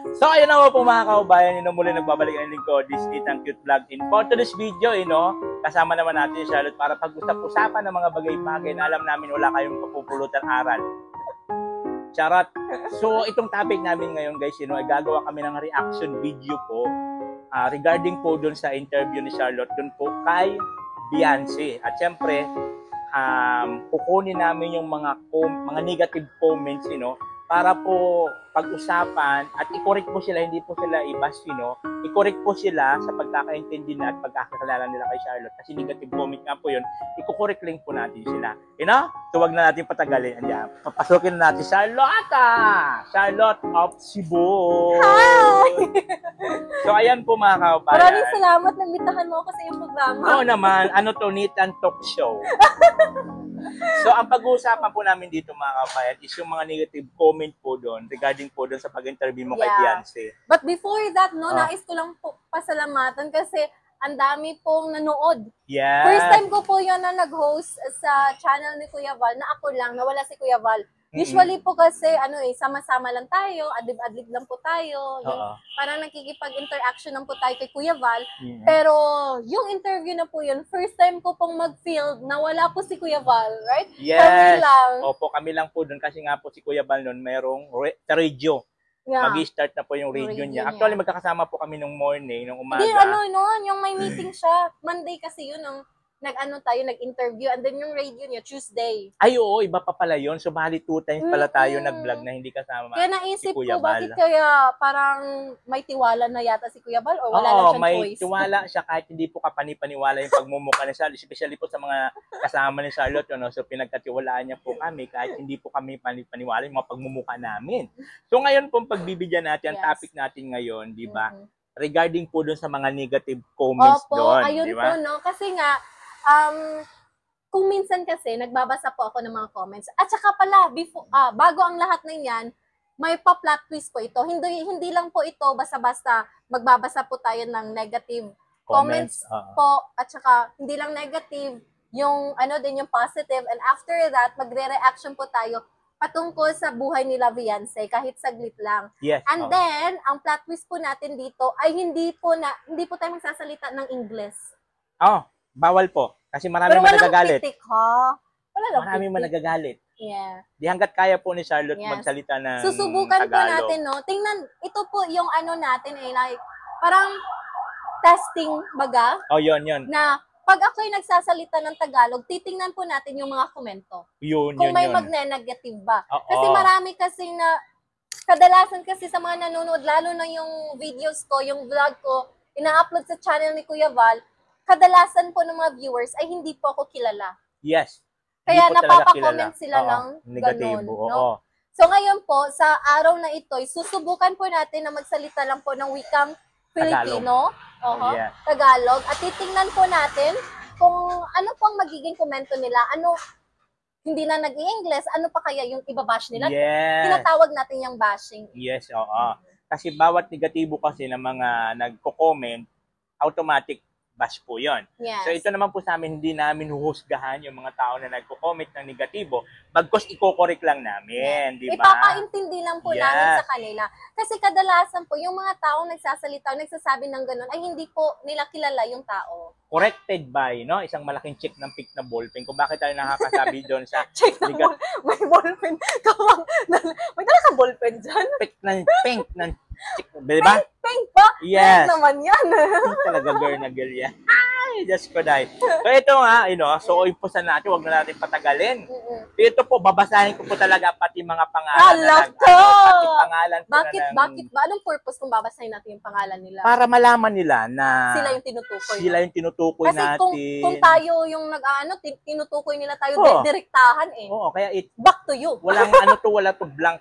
So, ayun na po mga kaubayan, muli nagbabalik ang lingkod, this Titang Cute Vlog. In for today's video, kasama naman natin si Charlotte para pag-usap-usapan ng mga bagay-bagay na alam namin wala kayong kapupulutan aral. Charot. So, itong topic namin ngayon guys, ay gagawa kami ng reaction video po regarding po dun sa interview ni Charlotte dun po kay Beyonce. At syempre, kukunin namin yung mga negative comments, para po pag-usapan at i-correct po sila, hindi po sila i-bash, i-correct po sila sa pagkakaintindi na at pagkakakilala nila kay Charlotte. Kasi negative comment nga po yun, i-correct link po natin sila. So wag na natin patagalin. Andiyan, papasukin na natin Charlotte of Cebu. Hi! So ayan po mga kaubayan. Maraming salamat, nabitahan mo ako sa iyong programa. Oo naman, Neat and Talk Show. So, ang pag-uusapan po namin dito mga kabayan is yung mga negative comment po doon regarding po doon sa pag-interview mo kay Beyonce. But before that, nais ko lang po pasalamatan kasi ang dami pong nanood. Yes. First time ko po yun na nag-host sa channel ni Kuya Val, na ako lang, nawala si Kuya Val. Usually po kasi, sama-sama lang tayo, adlib-adlib lang po tayo. Parang nakikipag-interaction lang po tayo kay Kuya Val. Pero, yung interview na po yun, first time ko pong mag-field na wala po si Kuya Val, right? Yes. Kami lang. Opo, kami lang po doon kasi nga po si Kuya Val noon mayroong radio. Yeah. Mag-i-start na po yung radio niya. Actually, magkakasama po kami nung morning, nung umaga. Hindi, yung may meeting siya. Monday kasi yun, nag-interview, and then yung radio niya, Tuesday. Ay, oo, iba pa pala yun. So, bali 2 times pala tayo nag-vlog na hindi kasama kaya naisip si Kuya ko, Val. bakit kaya parang may tiwala na yata si Kuya Val o wala lang siyang may choice? tiwala siya kahit hindi po kapani-paniwala yung pagmumukha ni Charlotte, especially po sa mga kasama ni Charlotte, So, pinagkatiwalaan niya po kami kahit hindi po kami paniwala yung mga pagmumukha namin. So, ngayon po pagbibigyan natin, ang topic natin ngayon, di ba? Regarding po dun sa mga negative comments doon. Ayun di ba? po, Kasi nga, kung minsan kasi, nagbabasa po ako ng mga comments. At saka pala, bago ang lahat na yan, may pa-plot twist po ito. Hindi lang po ito, basta-basta magbabasa po tayo ng negative comments po. At saka, hindi lang negative, yung yung positive. And after that, magre-reaction po tayo patungkol sa buhay nila Beyonce, kahit saglit lang. Yes. And then, ang plot twist po natin dito ay hindi po tayo magsasalita ng English. Bawal po. Kasi maraming managagalit. Pitik, ha? Maraming managagalit. Yeah. Di hanggat kaya po ni Charlotte magsalita ng Susubukan Tagalog. po natin, Tingnan, ito po yung natin, like, parang testing baga. Yun. Na, pag ako'y nagsasalita ng Tagalog, titingnan po natin yung mga komento. Kung may magne-negative ba. Kasi marami kasi na, kadalasan kasi sa mga nanonood, lalo na yung videos ko, yung vlog ko, ina-upload sa channel ni Kuya Val, kadalasan po ng mga viewers ay hindi po ako kilala. Yes. Kaya napapa-comment sila ng negatibo. ganun. So ngayon po, sa araw na ito, susubukan po natin na magsalita lang po ng wikang Filipino, Tagalog, at titingnan po natin kung ano po ang magiging komento nila, hindi na nag-i-English, ano pa kaya yung ibabash nila? Yes. Tinatawag natin yung bashing. Yes, Kasi bawat negatibo kasi ng mga nagko-comment, automatic bash po yun. Yes. So ito naman po sa amin, hindi namin huhusgahan yung mga tao na nagko-comment ng negatibo, bagkos i-correct lang namin, di ba? Ipapaintindi lang po namin sa kanila. Kasi kadalasan po, yung mga tao nagsasabi ng ganun, ay hindi po nila kilala yung tao. Corrected by, isang malaking check ng pick na ballpen. Kung bakit tayo nakakasabi doon sa check ng may ballpen. May talaga ballpen dyan? Pink ng check. Diba? Pink pa? Yes. Pink naman yan. Talaga girl na girl yan. Ay, just ko dahil. So ito nga, so impusan natin, huwag na natin patagalin. Ito po, babasahin ko po talaga pati mga pangalan. Pati pangalan po Bakit ba? Anong purpose kung babasahin natin yung pangalan nila? Para malaman nila na sila yung tinutukoy. Kasi natin. Kasi kung tayo yung tinutukoy nila tayo, direktahan eh. Kaya back to you. Wala to blank.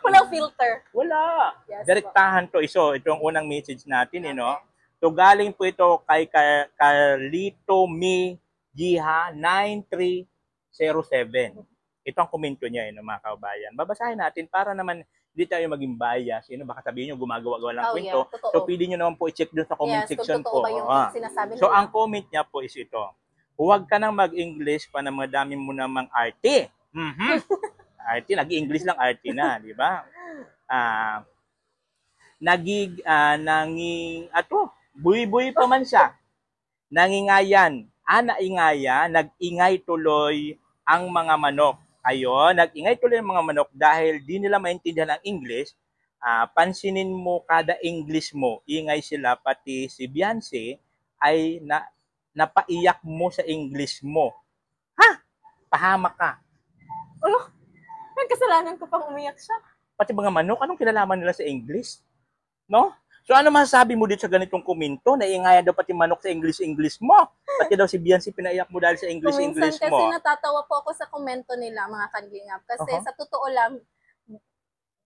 Walang filter. Wala. Yes, direktahan to. So, ito ang unang message natin, So, galing po ito kay Carlito Mi Jiha 9307. Ito ang komento niya, mga kaubayan. Babasahin natin para naman hindi tayo maging bias. Baka sabihin nyo, gumagawa lang kwento. So, pwede nyo naman po i-check doon sa comment section po. So, ang comment niya po is ito. Huwag ka nang mag-English pa na madami mo namang arte. Arte, nag-English lang arte na, di ba? buy-buy pa man siya. Nangingayan, naingaya, nag-ingay tuloy ang mga manok. Ayun, nag-ingay tuloy ang mga manok dahil di nila maintindihan ang English. Pansinin mo kada English mo, ingay sila, pati si Beyonce ay napaiyak mo sa English mo. Ha? Pahamak ka. Ano? May kasalanan ko pang umiyak siya. Pati mga manok, anong kinalaman nila sa English? No? So ano masasabi mo dito sa ganitong komento? Naingayan daw pati manok sa English mo. Pati daw si Beyonce pinaiyak mo dahil sa English mo. Kuminsan kasi natatawa po ako sa komento nila, mga kalingap. Kasi sa totoo lang,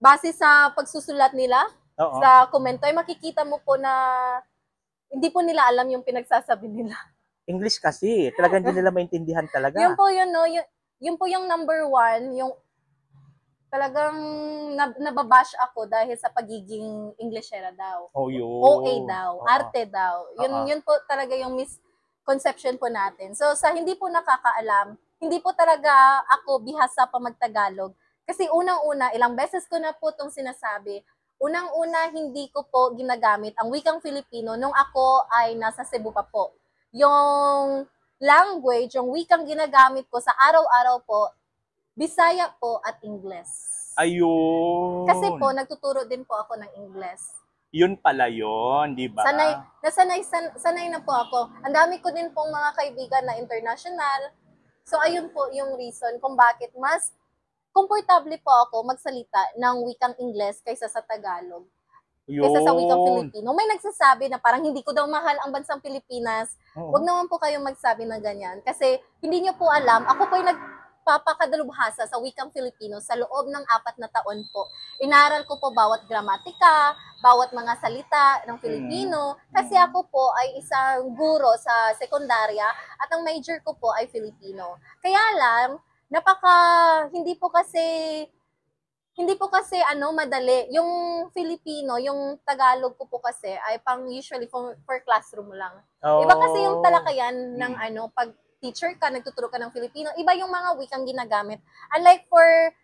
base sa pagsusulat nila, sa komento, ay makikita mo po na hindi po nila alam yung pinagsasabi nila. English kasi, talagang hindi nila maintindihan talaga. Yun po yun, no? Yun po yung number one, yung talagang nababash ako dahil sa pagiging Englishera daw. OA daw, arte daw. Yun po talaga yung misconception po natin. So sa hindi po nakakaalam, hindi po talaga ako bihasa pa magtagalog. Kasi unang-una, ilang beses ko na po itong sinasabi, unang-una hindi ko po ginagamit ang wikang Filipino nung ako ay nasa Cebu pa po. Yung language, yung wikang ginagamit ko sa araw-araw po, Bisaya po at Ingles. Ayun. Kasi po, nagtuturo din po ako ng Ingles. Yun pala yun, di ba? Sanay na po ako. Ang dami ko din pong mga kaibigan na international. So, ayun po yung reason kung bakit mas komportable po ako magsalita ng wikang Ingles kaysa sa Tagalog. Kaysa sa wikang Filipino. May nagsasabi na parang hindi ko daw mahal ang bansang Pilipinas. Huwag naman po kayong magsabi ng ganyan. Kasi hindi nyo po alam, ako po yung papakadalubhasa sa wikang Filipino sa loob ng 4 na taon po. Inaral ko po bawat gramatika, bawat mga salita ng Filipino, kasi ako po ay isang guro sa sekundarya at ang major ko po ay Filipino. Kaya lang, hindi po kasi madali. Yung Filipino, yung Tagalog ko po kasi ay usually for classroom lang. Iba kasi yung talakayan ng pag teacher ka, nagtuturo ka ng Filipino, iba yung mga wikang ginagamit. Unlike for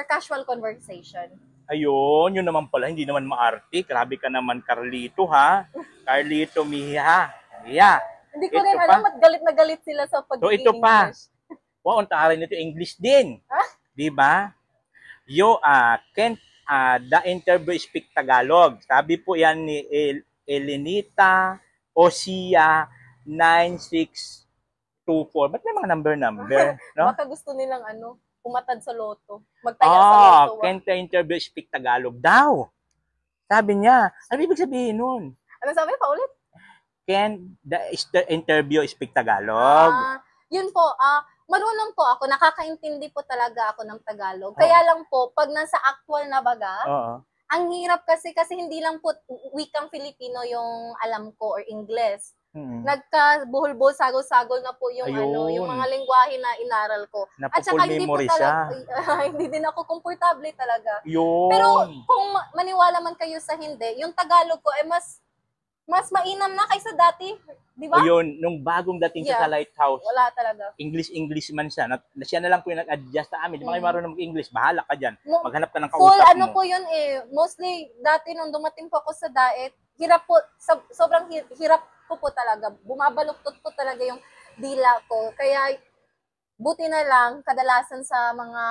casual conversation. Ayun, yun naman pala, hindi naman maarte. Grabe ka naman, Carlito, ha? Carlito, Miha. Hindi ko rin alam, galit na galit sila sa pag-English. So, ito pa. Wow, ang taray nito, English din. Di ba? The interview speak Tagalog. Sabi po yan ni Elenita Osia 9624. Ba't may mga number? No? Baka gusto nilang pumatad sa loto. Magtaya sa loto. Can the interview speak Tagalog daw? Sabi niya. Ano ibig sabihin nun? Ano sabi? Paulit? Can the interview speak Tagalog? Yun po. Marunong po ako. Nakakaintindi po talaga ako ng Tagalog. Kaya lang po, pag nasa actual na baga, ang hirap kasi hindi lang po wikang Filipino yung alam ko or Ingles. Nagkabuhol-buhol, sagol-sagol na po yung yung mga lengguwahe na inaral ko. At saka hindi po talaga, hindi din ako komportable talaga. Pero kung maniwala man kayo sa hindi, yung Tagalog ko ay mas mainam na kaysa dati, di ba? Yun, nung bagong dating sa Lighthouse. Wala talaga. English man siya. Siya na lang po yung nag-adjust sa amin. Di ba kayo marunong mag-English? Bahala ka dyan. Maghanap ka ng kausap mo. Po yun Mostly, dati nung dumating po ako sa Daet, hirap po, sobrang hirap po talaga. Bumabaluktot po talaga yung dila ko. Kaya, buti na lang, kadalasan sa mga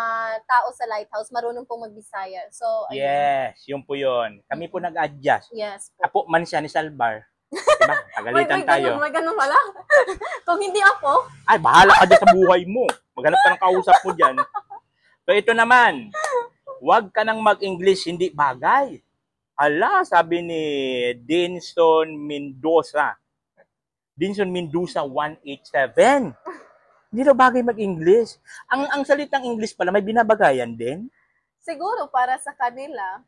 tao sa Lighthouse, marunong pong mag-Bisaya. So, ayun. Yes, yun po yun. Kami po nag-adjust. Yes po. Apo man siya ni Salbar. Diba? Pagalitan tayo. May ganun wala. Kung hindi ako, ay, bahala ka dyan sa buhay mo. Maghanap ka ng kausap mo dyan. So, ito naman. Huwag ka nang mag-English, hindi bagay. Sabi ni Dinson Mendoza 187. Hindi daw bagay mag-English. Ang salitang English pala, may binabagayan din. Siguro para sa kanila.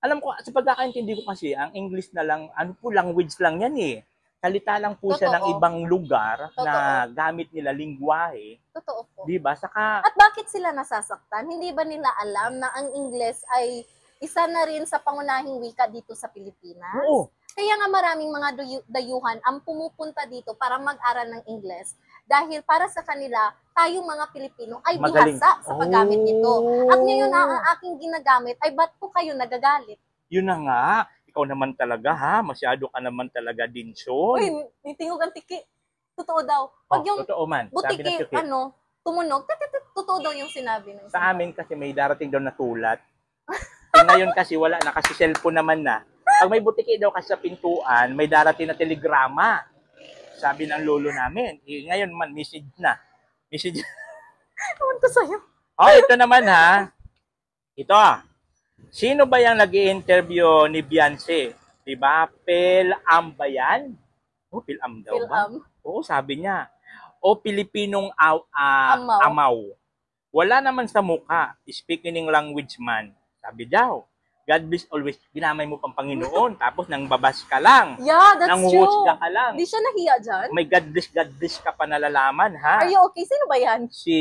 Alam ko, sa pagkakaintindi ko kasi, ang English na lang, language lang yan eh. Salita lang po siya ng ibang lugar na gamit nila lingwahe. Totoo po. Diba? At bakit sila nasasaktan? Hindi ba nila alam na ang English ay isa na rin sa pangunahing wika dito sa Pilipinas? Oo. Kaya nga maraming mga dayuhan ang pumupunta dito para mag-aral ng Ingles dahil para sa kanila, tayong mga Pilipino ay bihasa sa paggamit nito. At ngayon ang aking ginagamit ay ba't po kayo nagagalit? Yun na nga. Ikaw naman talaga, ha? Masyado ka naman talaga din, Son. Uy, nitingog ang tiki. Totoo daw. Pag yung Totoo man. Sabi ng butiki, Chuki. tumunog, totoo daw yung sinabi ng Sa amin kasi may darating daw na tulat. Ngayon kasi wala na, kasi cellphone naman na. Pag may butiki daw kasi sa pintuan, may darating na telegrama. Sabi ng lolo namin. Ngayon man, message na. Message. Ewan ko sa'yo. Oh, ito naman ha. Ito. Sino ba yung nag-i-interview ni Beyonce? Diba? Pel-am ba yan? Oh, Pel-am daw ba? Phil-am. Oo, sabi niya. O Pilipinong Amaw. amaw. Wala naman sa mukha. Speaking language man. Sabi daw. God bless always. Ginamay mo pang Panginoon. Tapos nang babas ka lang. Yeah, that's Nang true. huhusga ka lang. Di siya nahiya dyan? May God bless ka pa nalalaman, ha? Are you okay? Sino ba yan? Si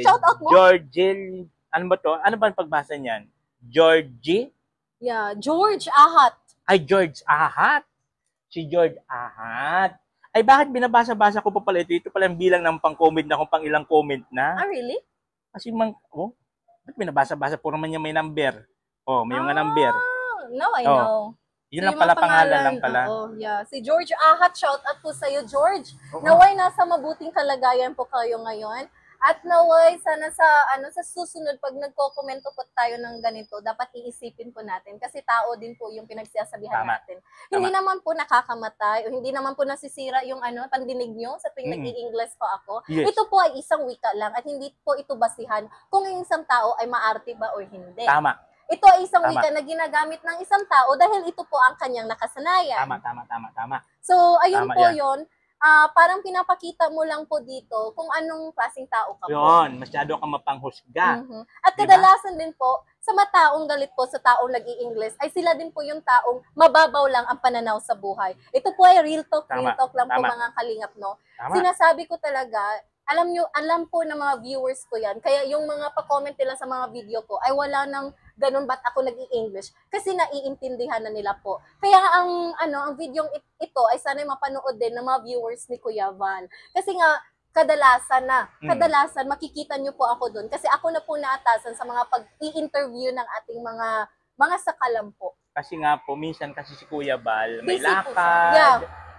Shout out mo? Georgie, ano ba to? Ano ba ang pagbasa niyan? Georgie? Yeah, George Ahat. Ay, George Ahat. Si George Ahat. Ay, bakit binabasa-basa ko pa pala ito? Ito pala yung bilang ng pang-comment na kung pang ilang comment na. Ah, really? Kasi ba't binabasa-basa? Puro naman yung may number. Oh, may mga number. Now I Oh, know. Yun So, lang yung pala, mga pangalan lang pala. Oo, yeah. Si George Ahat, shout out po sa'yo, George. Oo. Naway nasa mabuting kalagayan po kayo ngayon. At naway sana sa susunod pag nagko-komento po tayo ng ganito, dapat iisipin po natin kasi tao din po yung pinagsasabihan Tama. natin. Hindi naman po nakakamatay o hindi naman po nasisira yung pandinig nyo sa tuwing nag-i-English po ako. Yes. Ito po ay isang wika lang at hindi po ito basihan kung yung isang tao ay maarte ba o hindi. Tama. Ito ay isang Tama. wika na ginagamit ng isang tao dahil ito po ang kanyang nakasanayan. Tama. So, ayun Tama po yan. yun. Parang pinapakita mo lang po dito kung anong klaseng tao ka po. Yun, masyado kang mapanghusga. Mhm. At Diba? kadalasan din po, sa mga taong galit po, sa taong nag-i-English, ay sila din po yung taong mababaw lang ang pananaw sa buhay. Ito po ay real talk Tama. lang po Tama. mga kalingap, no? Tama. Sinasabi ko talaga, alam po ng mga viewers ko yan, kaya yung mga pa-comment nila sa mga video ko, ay wala nang ganun ba't ako nag-i-English kasi naiintindihan na nila po. Kaya ang videong ito ay sana'y mapanood din ng mga viewers ni Kuya Val. Kasi nga kadalasan makikita niyo po ako doon kasi ako na po naatasan sa mga pag-i-interview ng ating mga sakalam po. Kasi nga po, minsan kasi si Kuya Bal, may Busy po siya. lakad. Yeah.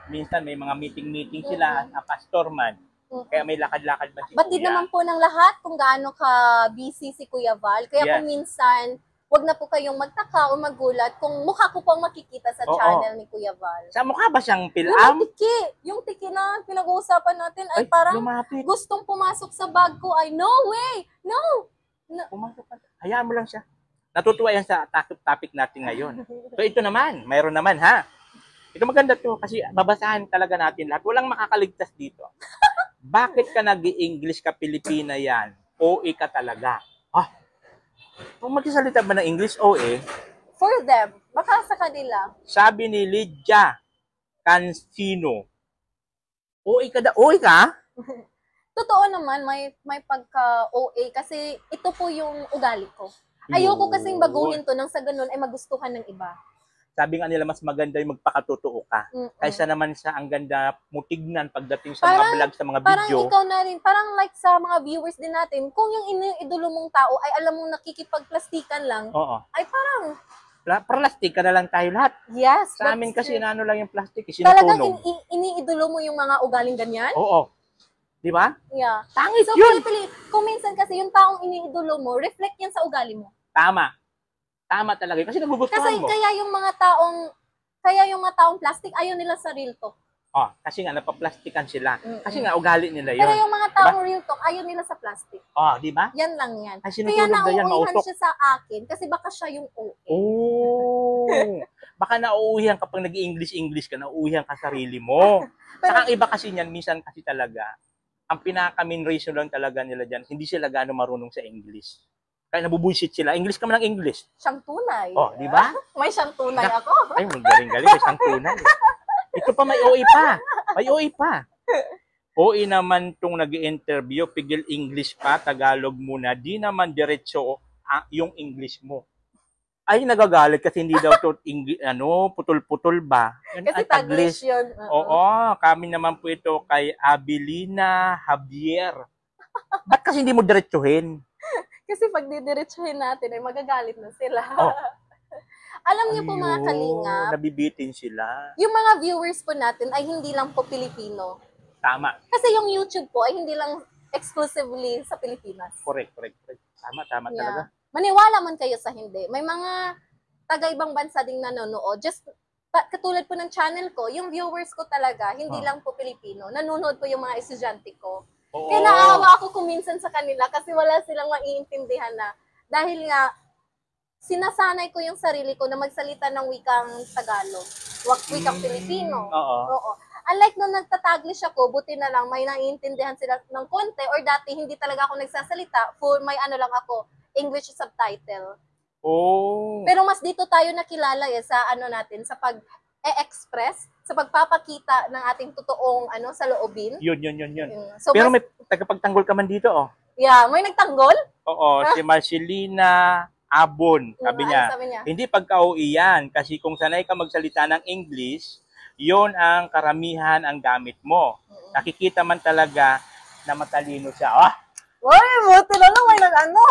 Minsan may mga meeting sila as pastor man. Kaya may lakad-lakad ba si Batid Kuya? naman po ng lahat kung gaano ka busy si Kuya Val. Kaya Yes. kung minsan, wag na po kayong magtaka o magulat kung mukha ko po ang makikita sa Oo. channel ni Kuya Val. Sa mukha ba siyang Yung Pel-am? tiki na pinag-uusapan natin ay parang lumapit. gustong pumasok sa bag ko ay no way! No! Pumasok ka. Hayaan mo lang siya. Natutuwa yan sa topic natin ngayon. So ito naman, mayroon naman ha. Ito maganda to kasi babasahan talaga natin lahat. Walang makakaligtas dito. Bakit ka nag-i-English ka Pilipina yan? OA ka talaga. Kung magsasalita ba ng English, OA? For them, baka sa kanila. Sabi ni Lydia Cancino. OA ka? Totoo naman, may pagka-OA kasi ito po yung ugali ko. Ayoko kasing baguhin to nang sa ganun ay magustuhan ng iba. Sabi nga nila mas maganda yung magpakatotoo ka. Kaysa naman sa ang ganda mo tignan pagdating sa mga vlog, sa mga Parang video. ikaw na rin, parang like sa mga viewers din natin, kung yung iniidolo mong tao ay alam mong nakikipagplastikan lang, Oo. ay parang, Plastic ka na lang tayo lahat. yes. Sa that's amin kasi true. inaano lang yung plastic. Talagang Sinutunog. iniidolo mo yung mga ugaling ganyan? Oo. Di ba? Yeah. Tangit So, yun. kung minsan kasi yung taong iniidolo mo, reflect yan sa ugali mo. Tama. Tama talaga yun. Kasi nagugustuhan Kasi mo. kaya yung mga taong plastic, ayaw nila sa real talk. Kasi nga napaplastikan sila. Kasi nga ugali nila yun. Pero yung mga taong real talk, ayaw nila sa plastic. Di ba? Yan lang yan. Ay, Kaya sinutunog na yan, nauuwihan mausok. siya sa akin kasi baka siya yung OA. Baka nauuwihan kapag nag-English ka, nauuwihan ka sarili mo. Saka ang iba kasi niyan, minsan kasi talaga, ang pinaka-main reason lang talaga nila dyan, hindi sila gaano marunong sa English. Kaya nabubuisit sila. English ka man ng English. Siyang tunay. Di ba? May siyang tunay ako. Ay, galing-galing. May isang tunay. Ito pa, may OA pa. May OA pa. OA naman itong nag-i-interview, pigil English pa, Tagalog muna. Di naman diretso yung English mo. Ay, nagagalit kasi hindi daw to putol-putol ba? Yan Kasi ay Taglish. Taglish yun. Oo, kami naman po ito kay Abilina Javier. Ba't kasi hindi mo diretsuhin? Kasi pag didiretsuhin natin, ay magagalit na sila. Alam niyo po mga Ayun, kalingap, nabibitin sila. yung mga viewers po natin ay hindi lang po Pilipino. Tama. Kasi yung YouTube po ay hindi lang exclusively sa Pilipinas. Correct. Tama talaga. Maniwala man kayo sa hindi. May mga taga-ibang bansa ding nanonood. Katulad po ng channel ko, yung viewers ko talaga, hindi lang po Pilipino. Nanonood po yung mga estudyante ko. Oo. Kaya naawa ako kuminsan sa kanila kasi wala silang maiintindihan na. Dahil nga, sinasanay ko yung sarili ko na magsalita ng wikang Tagalog, wikang Pilipino. Oo. Unlike nung nagtataglish ako, buti na lang may naiintindihan sila ng konti or dati hindi talaga ako nagsasalita, may ano lang ako, English subtitle. Oh. Pero mas dito tayo nakilala sa ano natin, sa pag-express, sa pagpapakita ng ating totoong sa loobin. Yun. So, Pero may tagapagtanggol ka man dito, oh. yeah, may nagtanggol? Oo, si Marcelina Abon, sabi niya. Sabi niya. Hindi pagka-uwi yan, kasi kung sanay ka magsalita ng English, yon ang karamihan ang gamit mo. Nakikita man talaga na matalino siya. Uy, buti na lang may nag-ano.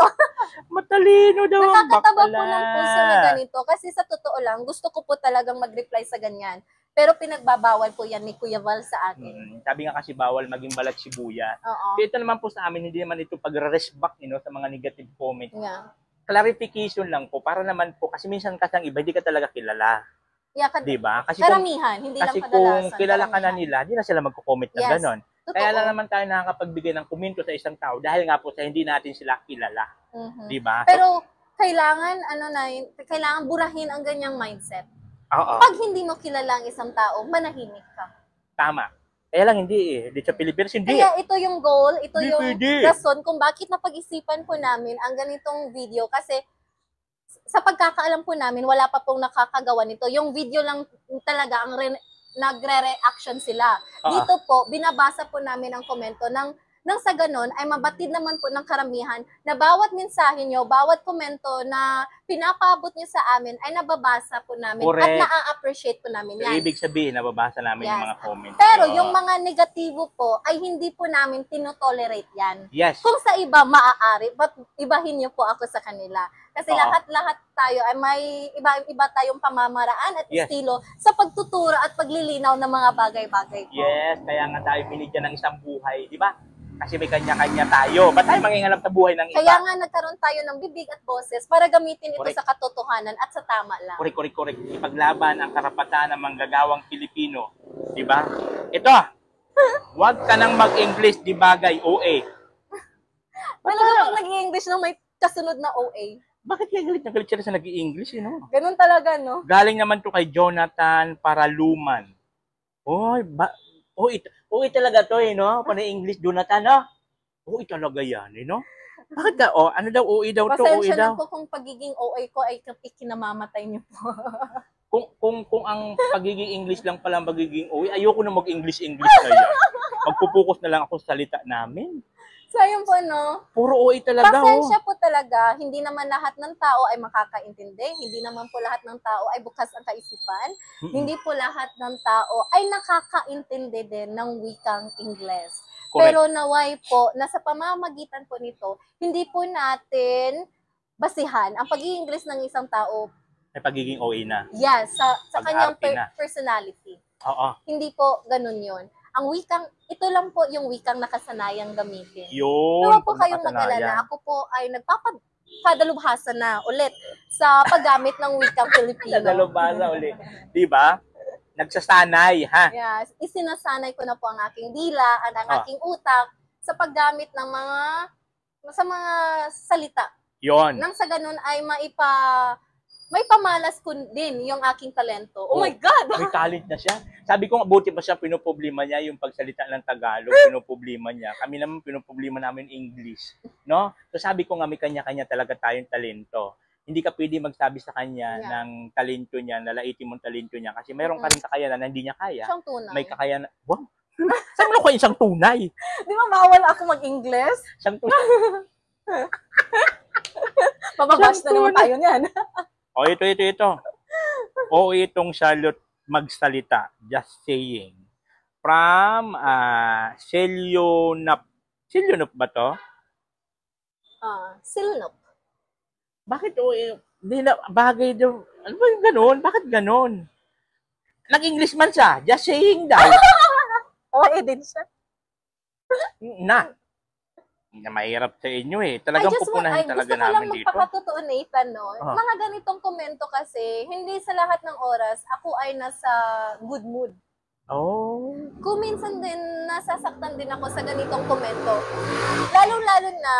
Matalino daw ang Nakakataba po bakla. ng puso na ganito. Kasi sa totoo lang, gusto ko po talagang mag-reply sa ganyan. Pero pinagbabawal po yan ni Kuya Val sa akin. Sabi nga kasi bawal maging balat sibuyas. Oo. Ito naman po sa amin, hindi naman ito pag-respect sa mga negative comments. Yeah. Clarification lang po, para naman po, kasi minsan kasi ang iba, hindi ka talaga kilala. Yeah, Diba? Kasi karamihan, hindi lang kasi kadalasan. kung kilala ka na karamihan. nila, hindi na sila magko-comment ng Yes. ganon. Totoo. Kaya lang naman tayo nakakapagbigay ng komento sa isang tao dahil nga po sa hindi natin sila kilala. Mhm. Diba? Pero kailangan kailangan burahin ang ganyang mindset. Oo, Pag hindi mo kilala ang isang tao, manahimik ka. tama. Kaya lang hindi eh. Di sa Pilipinas, hindi. Kaya ito yung goal, ito Hindi yung pwede. rason kung bakit napag-isipan po namin ang ganitong video kasi sa pagkakaalam po namin, wala pa pong nakakagawa nito. Yung video lang talaga ang nagre-reaction sila. Dito po, binabasa po namin ang komento nang sa ganon ay mabatid naman po ng karamihan na bawat mensahe nyo, bawat komento na pinapaabot nyo sa amin ay nababasa po namin Correct. at na-appreciate po namin yan. Ibig sabihin, nababasa namin yung Yes. mga comments. Pero Oo. yung mga negatibo po ay hindi po namin tinotolerate yan. Yes. Kung sa iba maaari, but ibahin niyo po ako sa kanila. Kasi Oo. lahat-lahat tayo ay may iba tayong pamamaraan at Yes. estilo sa pagtuturo at paglilinaw ng mga bagay-bagay po. Yes, kaya nga tayo binigyan ng isang buhay, di ba? Kasi may kanya-kanya tayo. Ba't tayo mangingalap sa buhay ng iba? Kaya nga nagkaroon tayo ng bibig at boses para gamitin ito Correct. sa katotohanan at sa tama lang. Correct. Ipaglaban ang karapatan ng manggagawang Pilipino. Di ba? Ito, huwag ka nang mag-English, di bagay, OA. Talaga pag nag-i-English na may kasunod na OA. Bakit kaya galit siya sa nag-i-English, Ganun talaga, no? Galing naman to kay Jonathan Paraluman. Oy, talaga to, no? Panay English, Jonathan, no? Oy, talaga yan, no? Bakit ka? Ano daw, OA daw to, OA Pasensya daw. na po kung pagiging OA ko ay ikinamamatay niyo po. Kung ang pagiging English lang pala ang pagiging OA, ayoko na mag-English na yan. Magpupukus na lang ako sa salita namin. So, ayun po, no? Puro OA talaga, Pasensya po talaga, hindi naman lahat ng tao ay makakaintindi, hindi naman po lahat ng tao ay bukas ang kaisipan, hindi po lahat ng tao ay nakakaintindi din ng wikang Ingles. Correct. Pero naway po, nasa pamamagitan po nito, hindi po natin basihan ang pag-i-Ingles ng isang tao, May pagiging OA na. yes, sa kanyang Pag-arte na. personality. Oo. Hindi po ganun yon. Ang wikang, ito lang po yung wikang nakasanayang gamitin. Yun. Huwag po kung kayong nakasanayan. mag-alala. Ako po ay nagpapadalubhasa na ulit sa paggamit ng wikang Pilipino. Nagalubasa uli. Di ba? Nagsasanay, ha? Yes, isinasanay ko na po ang aking dila at ang aking utak sa paggamit ng sa mga salita. Yon. Nang sa ganun ay may pamalas ko din yung aking talento. Oh my God! May talent na siya. Sabi ko nga, buti pa siya, pinoproblema niya yung pagsalita ng Tagalog, pinoproblema niya. Kami naman, pinoproblema namin English. No? So sabi ko nga, may kanya-kanya talaga tayong talento. Hindi ka pwede magsabi sa kanya ng talento niya, nalaitin mong talento niya. Kasi mayroon ka rin kakayanan na hindi niya kaya. Siyang tunay. May kakayanan. Wow! Saan mo ko isang tunay? Di ba bawal ako mag-Ingles? Isang tunay. Mababash na naman tayo niyan. Ito. Itong Charlotte magsalita. Just saying. From Selionop. Selionop ba to? Silnop. Bakit Hindi na, bagay daw. Ano ba yung ganun? Bakit ganun? Nag-English man siya. Just saying daw. Oo, din siya. Na. Hindi na mahirap sa inyo eh. Talagang pupunahin talaga gusto ko lang namin dito. magpakatotoo, Nathan, no? Ah. Mga ganitong komento kasi, hindi sa lahat ng oras, ako ay nasa good mood. Oh. Kung minsan din, nasasaktan din ako sa ganitong komento. Lalo-lalo na,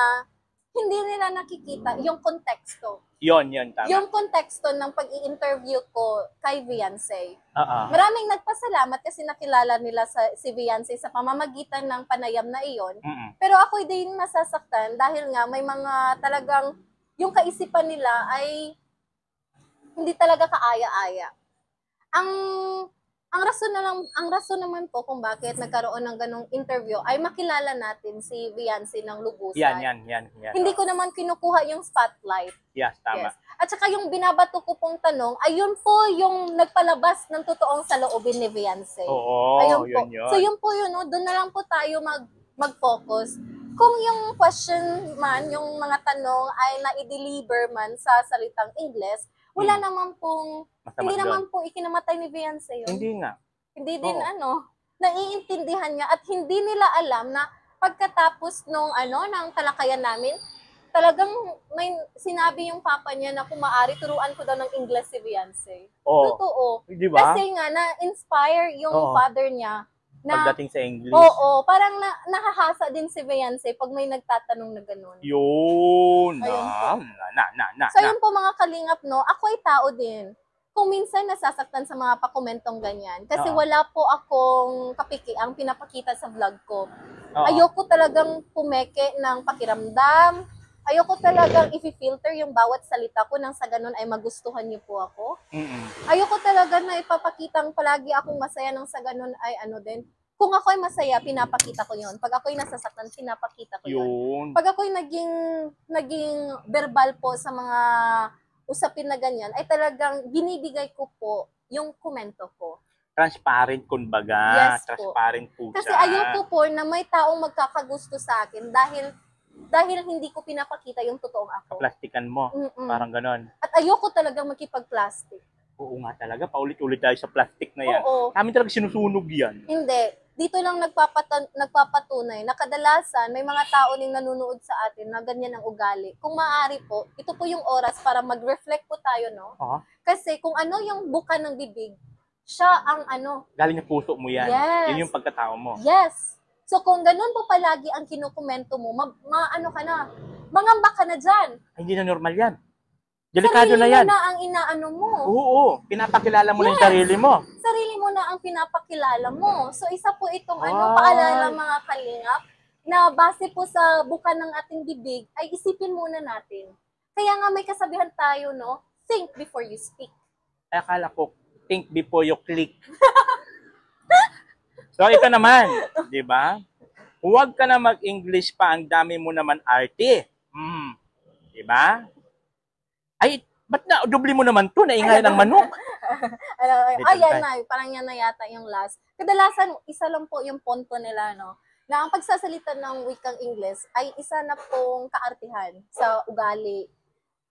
hindi nila nakikita yung konteksto. Yun, tama. Yung konteksto ng pag-i-interview ko kay Viancy. Oo. Nagpasalamat kasi nakilala nila si Viancy sa pamamagitan ng panayam na iyon. Mm-mm. Pero ako din masasaktan dahil nga may mga talagang yung kaisipan nila ay hindi talaga kaaya-aya. Ang rason naman po kung bakit nagkaroon ng ganong interview ay makilala natin si Viancy ng lubusan. Yan. Hindi ko naman kinukuha yung spotlight. Yes, tama. Yes. At saka yung binabato ko pong tanong, ayun po yung nagpalabas ng totoong saloobin ni Viancy. Oo, Ayun po. yun. So yun po yun, no? Doon na lang po tayo mag-focus. Kung yung question man, yung mga tanong ay na-deliver man sa salitang English, wala naman pong, Masama hindi doon. naman po ikinamatay ni Viancy yun. Hindi nga. Hindi din Oo. naiintindihan niya at hindi nila alam na pagkatapos ng talakayan namin, talagang may sinabi yung papa niya na kung maaari turuan ko daw ng English si Viancy. Oo. Totoo. Di ba? Kasi nga na-inspire yung Oo. father niya na Pagdating sa English. oo, parang nakahasa din si Viancy pag may nagtatanong na ganun. Yun. Ayun po. Na. So yun po mga kalingap, no, ako ay tao din. Kung minsan nasasaktan sa mga pakomentong ganyan. Kasi Oo. wala po akong kapikiang pinapakita sa vlog ko. Oo. Ayoko talagang pumeke ng pakiramdam. Ayoko talagang i-filter yung bawat salita ko nang sa ganun ay magustuhan niyo po ako. Mm-mm. Ayoko talaga na ipapakitang palagi akong masaya nang sa ganun ay din. Kung ako ay masaya, pinapakita ko yun. Pag ako ay nasasaktan, pinapakita ko yun. Yun. Pag ako ay naging verbal po sa mga usapin na ganyan, ay talagang binibigay ko po yung komento ko. Transparent kumbaga. Yes po. Transparent po Kasi siya. ayoko po na may taong magkakagusto sa akin dahil hindi ko pinapakita yung totoong ako. Plastikan mo. Mm-mm. Parang ganon. At ayoko talagang makipag-plastic. Oo nga talaga. Paulit-ulit tayo sa plastic na yan. Oo. Kami talaga sinusunog yan. Hindi. Dito lang nagpapatunay na kadalasan may mga tao ning nanonood sa atin na ganyan ang ugali. Kung maaari po, ito po yung oras para mag-reflect po tayo, no? Oo. Kasi kung ano yung buka ng bibig, siya ang Galing na puso mo yan. Yes. Yun yung pagkatao mo. Yes. So kung ganun po palagi ang kinukomento mo, mangamba ka na dyan. Ay, hindi na normal yan. Delikado na yan. Sarili mo na ang inaano mo. Oo. Pinapakilala mo na yung sarili mo. Sarili mo na ang pinapakilala mo. So isa po itong Ay. paalala mga kalingap, na base po sa buka ng ating bibig, ay isipin muna natin. Kaya nga may kasabihan tayo, no? Think before you speak. Ay, akala ko, think before you click. So, ito naman, di ba? Huwag ka na mag-English pa, ang dami mo naman arte. Di ba? Ay, ba't na, dubli mo naman to, naingay ng manok. Yan na, parang yan na yata yung last. Kadalasan, isa lang po yung ponto nila, no? Na ang pagsasalita ng wikang Ingles ay isa na pong kaartihan sa ugali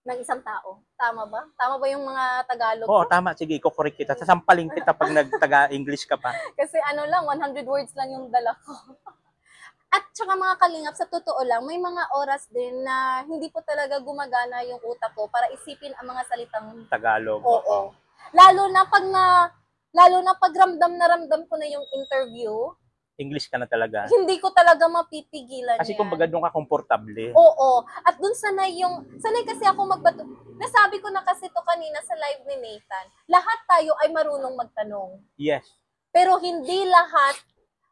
ng isang tao. Tama ba? Tama ba yung mga Tagalog? Oo, tama. Sige, kukorek kita. Sasampaling kita pag nagtaga-English ka pa. Kasi 100 words lang yung dala ko. At saka mga kalingap, sa totoo lang, may mga oras din na hindi po talaga gumagana yung utak ko para isipin ang mga salitang Tagalog. oo. Lalo na pag ramdam na ramdam ko na yung interview, English ka na talaga. hindi ko talaga mapipigilan Kasi yan. kumbaga doon ka komportable. Oo. At dun sanay kasi ako magbato. Nasabi ko na kasi to kanina sa live ni Nathan. Lahat tayo ay marunong magtanong. Yes. Pero hindi lahat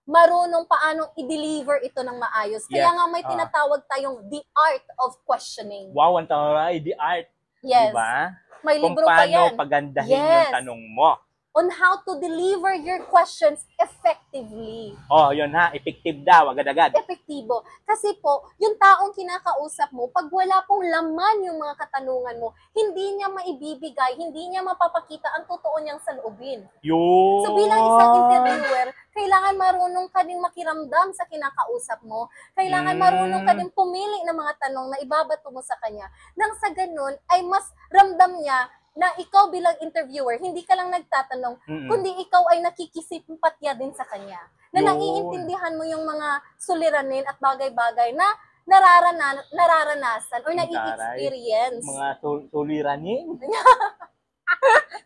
marunong paanong i-deliver ito ng maayos. Kaya Yes. nga may tinatawag tayong the art of questioning. Wow, ang taray, the art. Yes. Diba? May Kung libro pa paano yan. pagandahin Yes. yung tanong mo. On how to deliver your questions effectively. Oh, yun ha. Effective daw, agad-agad. Epektibo. Kasi po, yung taong kinakausap mo, pag wala pong laman yung mga katanungan mo, hindi niya maibibigay, hindi niya mapapakita ang totoo niyang saloobin. Yun. So bilang isang interviewer, Kailangan marunong ka ding makiramdam sa kinakausap mo. Kailangan marunong ka ding pumili ng mga tanong na ibabato mo sa kanya. Nang sa ganun, ay mas ramdam niya na ikaw bilang interviewer, hindi ka lang nagtatanong, kundi ikaw ay nakikisimpatya din sa kanya. Na Yun. naiintindihan mo yung mga suliranin at bagay-bagay na nararanasan or nai-experience. Mga suliranin.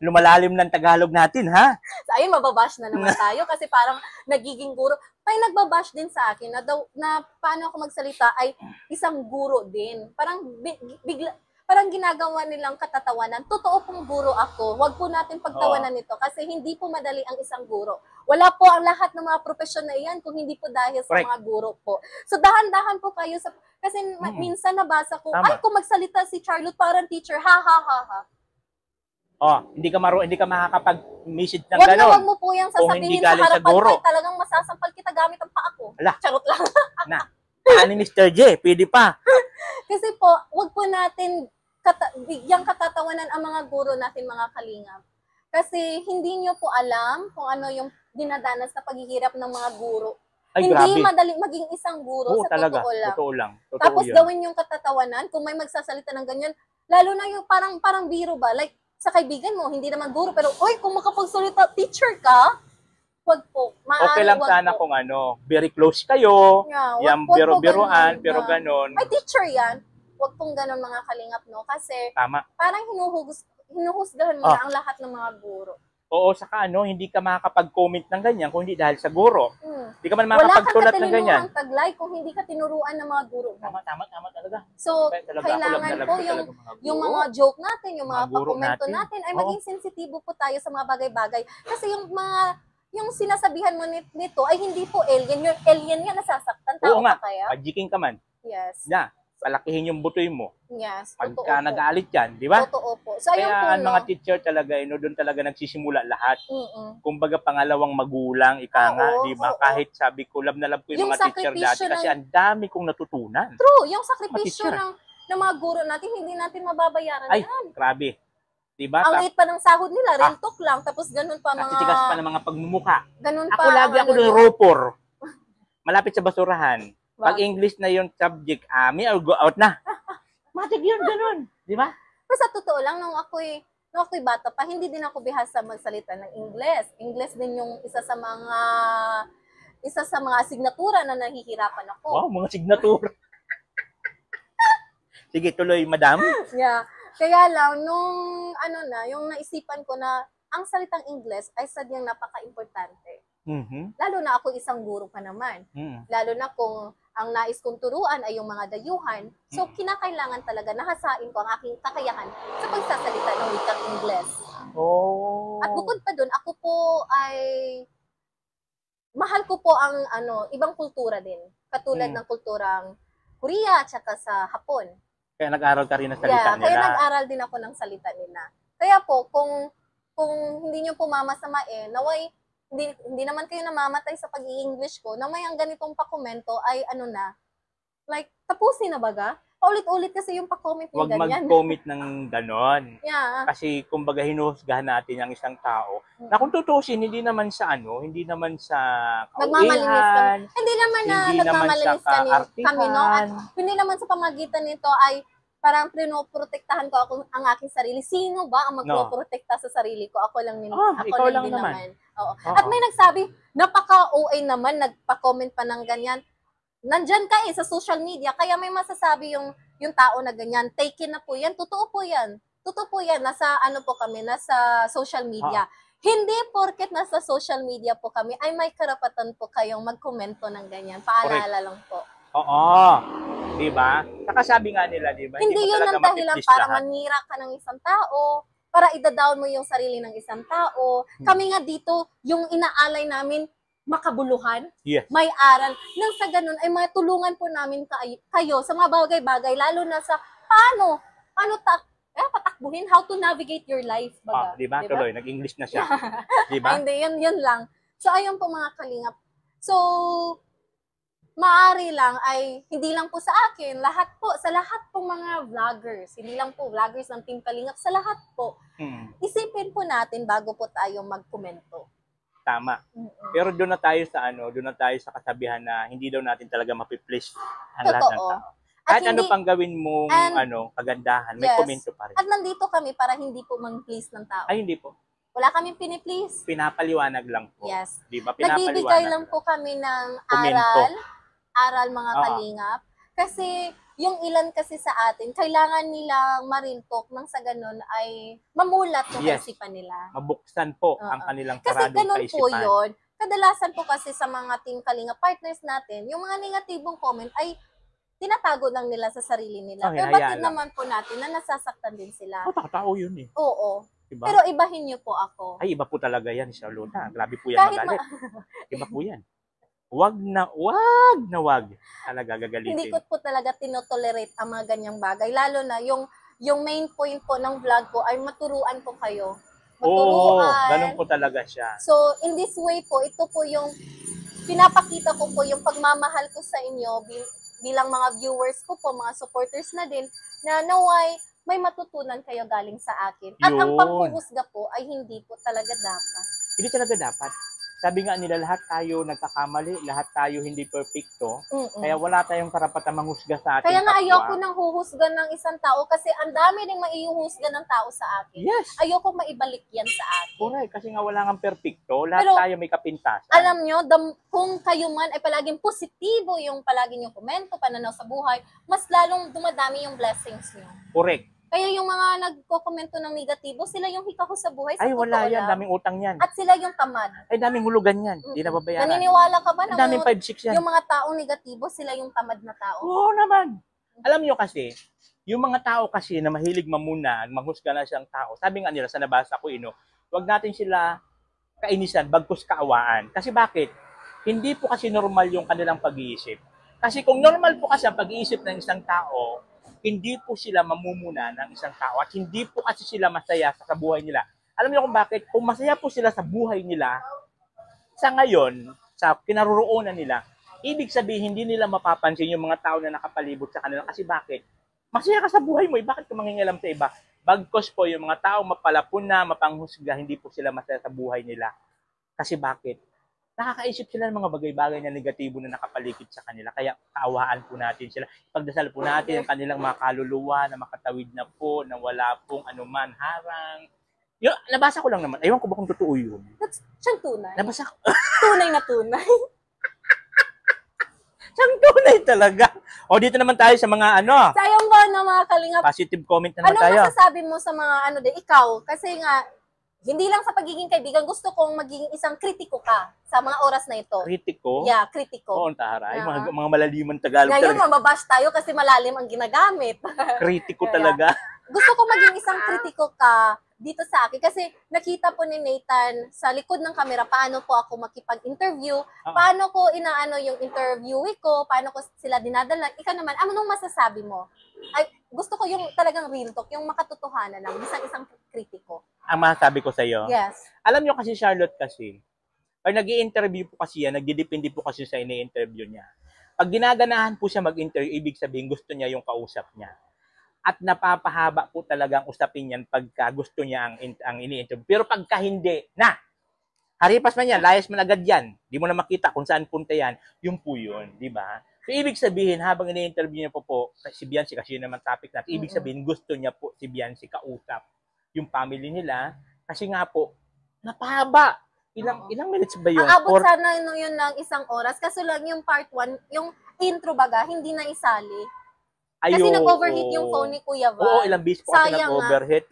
Lumalalim ng Tagalog natin, ha? So, ayun, mababash na naman tayo kasi parang nagiging guro. May nagbabash din sa akin na paano ako magsalita ay isang guro din. Parang parang ginagawa nilang katatawanan. Totoo pong guro ako. Huwag po natin pagtawanan nito kasi hindi po madali ang isang guro. Wala po ang lahat ng mga profesyon na iyan kung hindi po dahil sa mga guro po. So dahan-dahan po kayo sa kasi minsan nabasa ko, ay kung magsalita si Charlotte parang teacher, ha ha ha ha. Hindi ka makakapag-message ng gano'n. gano'n. Wag mo po yung sasabihin sa harapan ko, talagang masasampal kita gamit ang paa ko. Ala. Charot lang. Ni Mr. J, pwede pa. Kasi po, wag po natin bigyang katatawanan ang mga guro natin, mga kalingap. Kasi hindi nyo po alam kung ano yung dinadanas na paghihirap ng mga guro. Ay, hindi grabe. madali maging isang guro sa talaga. totoo lang. Totoo Tapos yun. gawin yung katatawanan, kung may magsasalita ng ganyan, lalo na yung parang biro ba, like sa kaibigan mo, hindi naman guro, pero oy, kung makapagsalita, teacher ka, wag po. Okay lang sana kung very close kayo, yung biro-biroan, pero ganon. May teacher yan. Wag pong ganon, mga kalingap, no? Kasi Tama. parang hinuhusgahan mo na ang lahat ng mga guro. Oo, saka hindi ka makakapag-comment ng ganyan kung hindi dahil sa guro. Hindi ka man Wala makakapagsulat kang ng ganyan. katalinuhang taglay kung hindi ka tinuruan ng mga guro. Tama talaga. So, Talaga, kailangan po yung mga joke natin, yung mga guro pakomento natin ay maging sensitibo po tayo sa mga bagay-bagay. Kasi yung sinasabihan mo nito ay hindi po alien. Yung alien nga nasasaktan. Tao ka kaya? Pajiking ka man. Yes. Palakihin yung butoy mo. Yes. Pagka nag-aalit yan, di ba? Totoo po. So, ayun po, Kaya ang mga teacher talaga, doon talaga nagsisimula lahat. Kumbaga pangalawang magulang, ika nga, di ba? Kahit sabi ko, love na love ko yung mga teacher dati kasi ang dami kong natutunan. True. Yung sakripisyo ng mga guro natin, hindi natin mababayaran yan. Grabe. Diba? Ang liit pa ng sahod nila, real talk lang, tapos ganun pa mga... Natitigas pa ng mga pagmumuka. Ganun Ako pa. lagi ako ng ropor. Malapit sa basurahan. Pag English na yung subject, me or go out na. Matik yun, ganun. Di ba? Pero sa totoo lang, nung ako'y bata pa, hindi din ako bihasa magsalita ng English. English din yung isa sa mga asignatura na nahihirapan ako. Wow, mga signatura. Sige, tuloy, madam. Yeah. Kaya lang, yung naisipan ko na ang salitang English ay sadyang napaka-importante. Lalo na ako isang guro pa naman. Lalo na kung ang nais kong turuan ay yung mga dayuhan. So, kinakailangan talaga nahasain ko ang aking kakayahan sa pagsasalita ng wikang English. At bukod pa dun, ako po ay mahal ko po ang ibang kultura din. Katulad ng kulturang Korea at saka sa Hapon. Kaya nag-aral ka rin ng salita nila. Kaya nag-aral din ako ng salita nila. Kaya po, kung hindi nyo po mamasamain, naway, hindi naman kayo namamatay sa pag-i-English ko, na may ang ganitong pakomento ay like, tapusin na baga? Paulit-ulit kasi yung pa-comment ng ganyan. Huwag mag-comment ng ganon. Yeah. Kasi, kumbaga, hinuhusgahan natin ang isang tao. Na kung tutusin, hindi naman sa nagmamalinis kami. Hindi naman na nagmamalinis kami, no? At hindi naman sa pamagitan nito ay parang pinoprotektahan ko ang aking sarili. Sino ba ang magpoprotekta sa sarili ko? Ako lang din. Ikaw lang naman. Oo. At may nagsabi, napaka-OA naman, nagpa-comment pa ng ganyan. Nandyan ka sa social media, kaya may masasabi yung tao na ganyan. Taken na po yan. Totoo po yan. Nasa nasa social media. Hindi porket nasa social media po kami, ay may karapatan po kayong magkomento ng ganyan. Paalala lang po. Oo. Di ba? Saka sabi nga nila, di ba? Hindi yun ang dahilan para manira ka ng isang tao, para ida-down mo yung sarili ng isang tao. Kami nga dito, yung inaalay namin, makabuluhan, may aral. Nang sa ganun, ay matulungan po namin kayo sa mga bagay-bagay, lalo na sa paano patakbuhin, how to navigate your life. Baga. Diba? Tuloy, nag-English na siya. Diba? Hindi, yun lang. So, ayun po mga kalingap. So, maaari lang ay, hindi lang po sa akin, sa lahat pong mga vloggers, hindi lang po vloggers ng Team Kalingap, sa lahat po, isipin po natin bago po tayo magkomento. tama. Mm-mm. Pero doon na tayo sa doon na tayo sa kasabihan na hindi daw natin talaga mapi-please ang lahat ng Totoo. tao. At Kahit ano hindi- pang gawin mong and- kagandahan, may Yes. komento pa rin. At nandito kami para hindi po mang-please ng tao. Ay, hindi po. Wala kaming piniplease. Pinapaliwanag lang po. Yes. Di ba? Nagbibigay lang po kami ng Komento. aral mga Oo. kalingap. Kasi yung ilan kasi sa atin, kailangan nilang marintok nang sa ganun ay mamulat yung Yes. kaisipan nila. Mabuksan po Oo. ang kanilang Kasi saradong ganun po kaisipan. yun. Kadalasan po kasi sa mga team kalinga partners natin, yung mga negatibong comment ay tinatago lang nila sa sarili nila. Oh, Pero hinahayaan bakit lang. naman po natin na nasasaktan din sila? Tao yun eh. Oo. Diba? Pero ibahin niyo po ako. Ay, iba po talaga yan, Charlotte. Grabe po yan Kahit magalit. Iba po yan. Wag na. Talaga gagalitin. Hindi ko po talaga tinotolerate ang mga ganyang bagay. Lalo na yung main point po ng vlog ko ay maturuan po kayo. Oo, Maturuan. ganun po talaga siya. So, in this way po, ito po yung pinapakita ko po yung pagmamahal ko sa inyo bilang mga viewers ko po, mga supporters na din, na naway may matutunan kayo galing sa akin. At ang Yun. panghuhusga po ay hindi po talaga dapat. Hindi talaga dapat. Sabi nga nila, lahat tayo nagkakamali, lahat tayo hindi perfecto. Mm-mm. Kaya wala tayong karapatang manghusga sa ating Kaya nga kapwa. ayoko nang huhusgan ng isang tao kasi ang dami ring maihuhusgan ng tao sa akin. Yes. Ayoko maibalik yan sa akin. Correct. Kasi nga wala kang perfecto. Lahat Pero, tayo may kapintasan. Alam nyo, kung kayo man ay palaging positibo yung palaging yung komento, pananaw sa buhay, mas lalong dumadami yung blessings nyo. Correct. Kaya yung mga nagko-komento ng negatibo, sila yung hika ko sa buhay sa Ay, totoo wala yan. lang. Daming utang yan. At sila yung tamad. Ay, daming hulugan yan. Hindi na babayaran. Naniniwala ka ba na Daming 5-6 yan. yung mga taong negatibo, sila yung tamad na tao? Oo naman. Alam nyo kasi, yung mga tao kasi na mahilig mamuna, manghusga na siyang tao, sabi nga nila sa nabasa ko, wag natin sila kainisan, bagkus kaawaan. Kasi bakit? Hindi po kasi normal yung kanilang pag-iisip. Kasi kung normal po kasi ang pag-iisip ng isang tao, hindi po sila mamumuna ng isang tao at hindi po kasi sila masaya sa buhay nila. Alam niyo kung bakit? Kung masaya po sila sa buhay nila, sa ngayon, sa kinaroroonan nila, ibig sabihin hindi nila mapapansin yung mga tao na nakapalibot sa kanila. Kasi bakit? Masaya ka sa buhay mo, bakit ka mangingialam sa iba? Bagkos po yung mga tao mapalapon na, mapanghusga, hindi po sila masaya sa buhay nila. Kasi bakit? Nakakaisip sila ng mga bagay-bagay na negatibo na nakapaligid sa kanila. Kaya kaawaan po natin sila. Pagdasal po natin ang kanilang mga kaluluwa na makatawid na po, na wala pong anuman harang. Yung, nabasa ko lang naman. Ewan ko ba kung totoo yun. That's siyang tunay. Nabasa ko. Tunay na tunay. Siyang tunay talaga. O dito naman tayo sa mga Sayang ba na mga kalingap? positive comment na naman Anong tayo. masasabi mo sa mga ikaw? Kasi nga, hindi lang sa pagiging kaibigan, gusto kong maging isang kritiko ka sa mga oras na ito. Kritiko? Yeah, kritiko. Oo, taharay. Yeah. Mga malaliman Tagalog Ngayon, talaga. mababash tayo kasi malalim ang ginagamit. Kritiko Kaya, talaga. Gusto ko maging isang kritiko ka dito sa akin kasi nakita po ni Nathan sa likod ng kamera paano po ako makipag-interview, paano ko inaano yung interviewee ko, paano ko sila dinadala. Ikaw naman, anong masasabi mo? Ay, gusto ko yung talagang real talk, yung makatotohanan lang, isang kritiko. Ang masasabi ko sa iyo. Yes. Alam nyo kasi, Charlotte, kasi, pag nag-i-interview po kasi yan, nagdidepende po kasi sa ini-interview niya. Pag ginaganahan po siya mag-interview, ibig sabihin gusto niya yung kausap niya. At napapahaba po talagang usapin yan pagka gusto niya ang ini-interview. Pero pagka hindi, haripas man yan, layas man agad yan, di mo na makita kung saan punta yan, yung po yun, di ba? So, ibig sabihin, habang ini-interview niya po si Biancy, kasi yun naman topic natin, ibig sabihin, gusto niya po si Biancy kausap yung family nila, kasi nga po, napahaba. Ilang minutes ba yun? Aabot sana yun ng isang oras, kaso lang yung part 1, yung intro baga, hindi na isali. Kasi nag-overheat yung phone ni Kuya Val. Oo, ilang beses po kasi Sayang nag-overheat.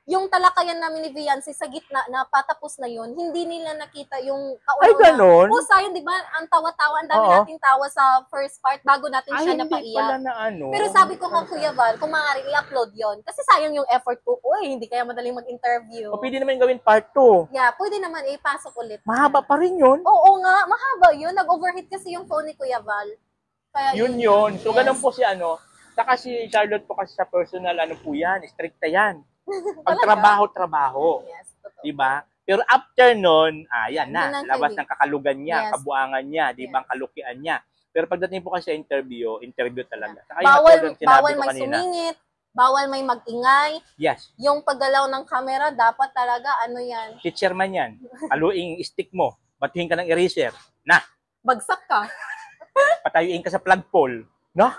Yung talakayan namin ni Viancy sa gitna na patapos na yun, hindi nila nakita yung Ay, ganon? Oo, sayang, di ba? Ang tawa-tawa, ang dami nating tawa sa first part bago natin siya Hindi napaiyak. pala na Pero sabi ko nga, Kuya Val, kung maaari i-upload yon kasi sayang yung effort ko. Uy, hindi kaya madaling mag-interview. O pwede naman gawin part 2. Yeah, pwede naman ipasok ulit. Mahaba pa rin yun. Oo nga, mahaba yun. Nag-overheat kasi yung phone ni Kuya Val. Kaya Yun. So, Yes. ganun po si Saka si Charlotte po kasi sa personal, po yan, stricta yan. Pag trabaho. Yes, totoo. Diba? Pero after nun, yan Yun na, ang labas kaibigan. ng kakalugan niya, Yes. kabuangan niya, di ba, Yes. ang kalukian niya. Pero pagdating po kasi sa interview talaga. Saka yung Bawal katulad ng sinabi bawal ko may kanina. sumingit. Bawal may mag-ingay. Yes. Yung paggalaw ng camera, dapat talaga, ano yan, Teacher man yan. Haluing stick mo. Batuhin ka ng eraser. Na, bagsak ka. patayuin ka sa flagpole. No?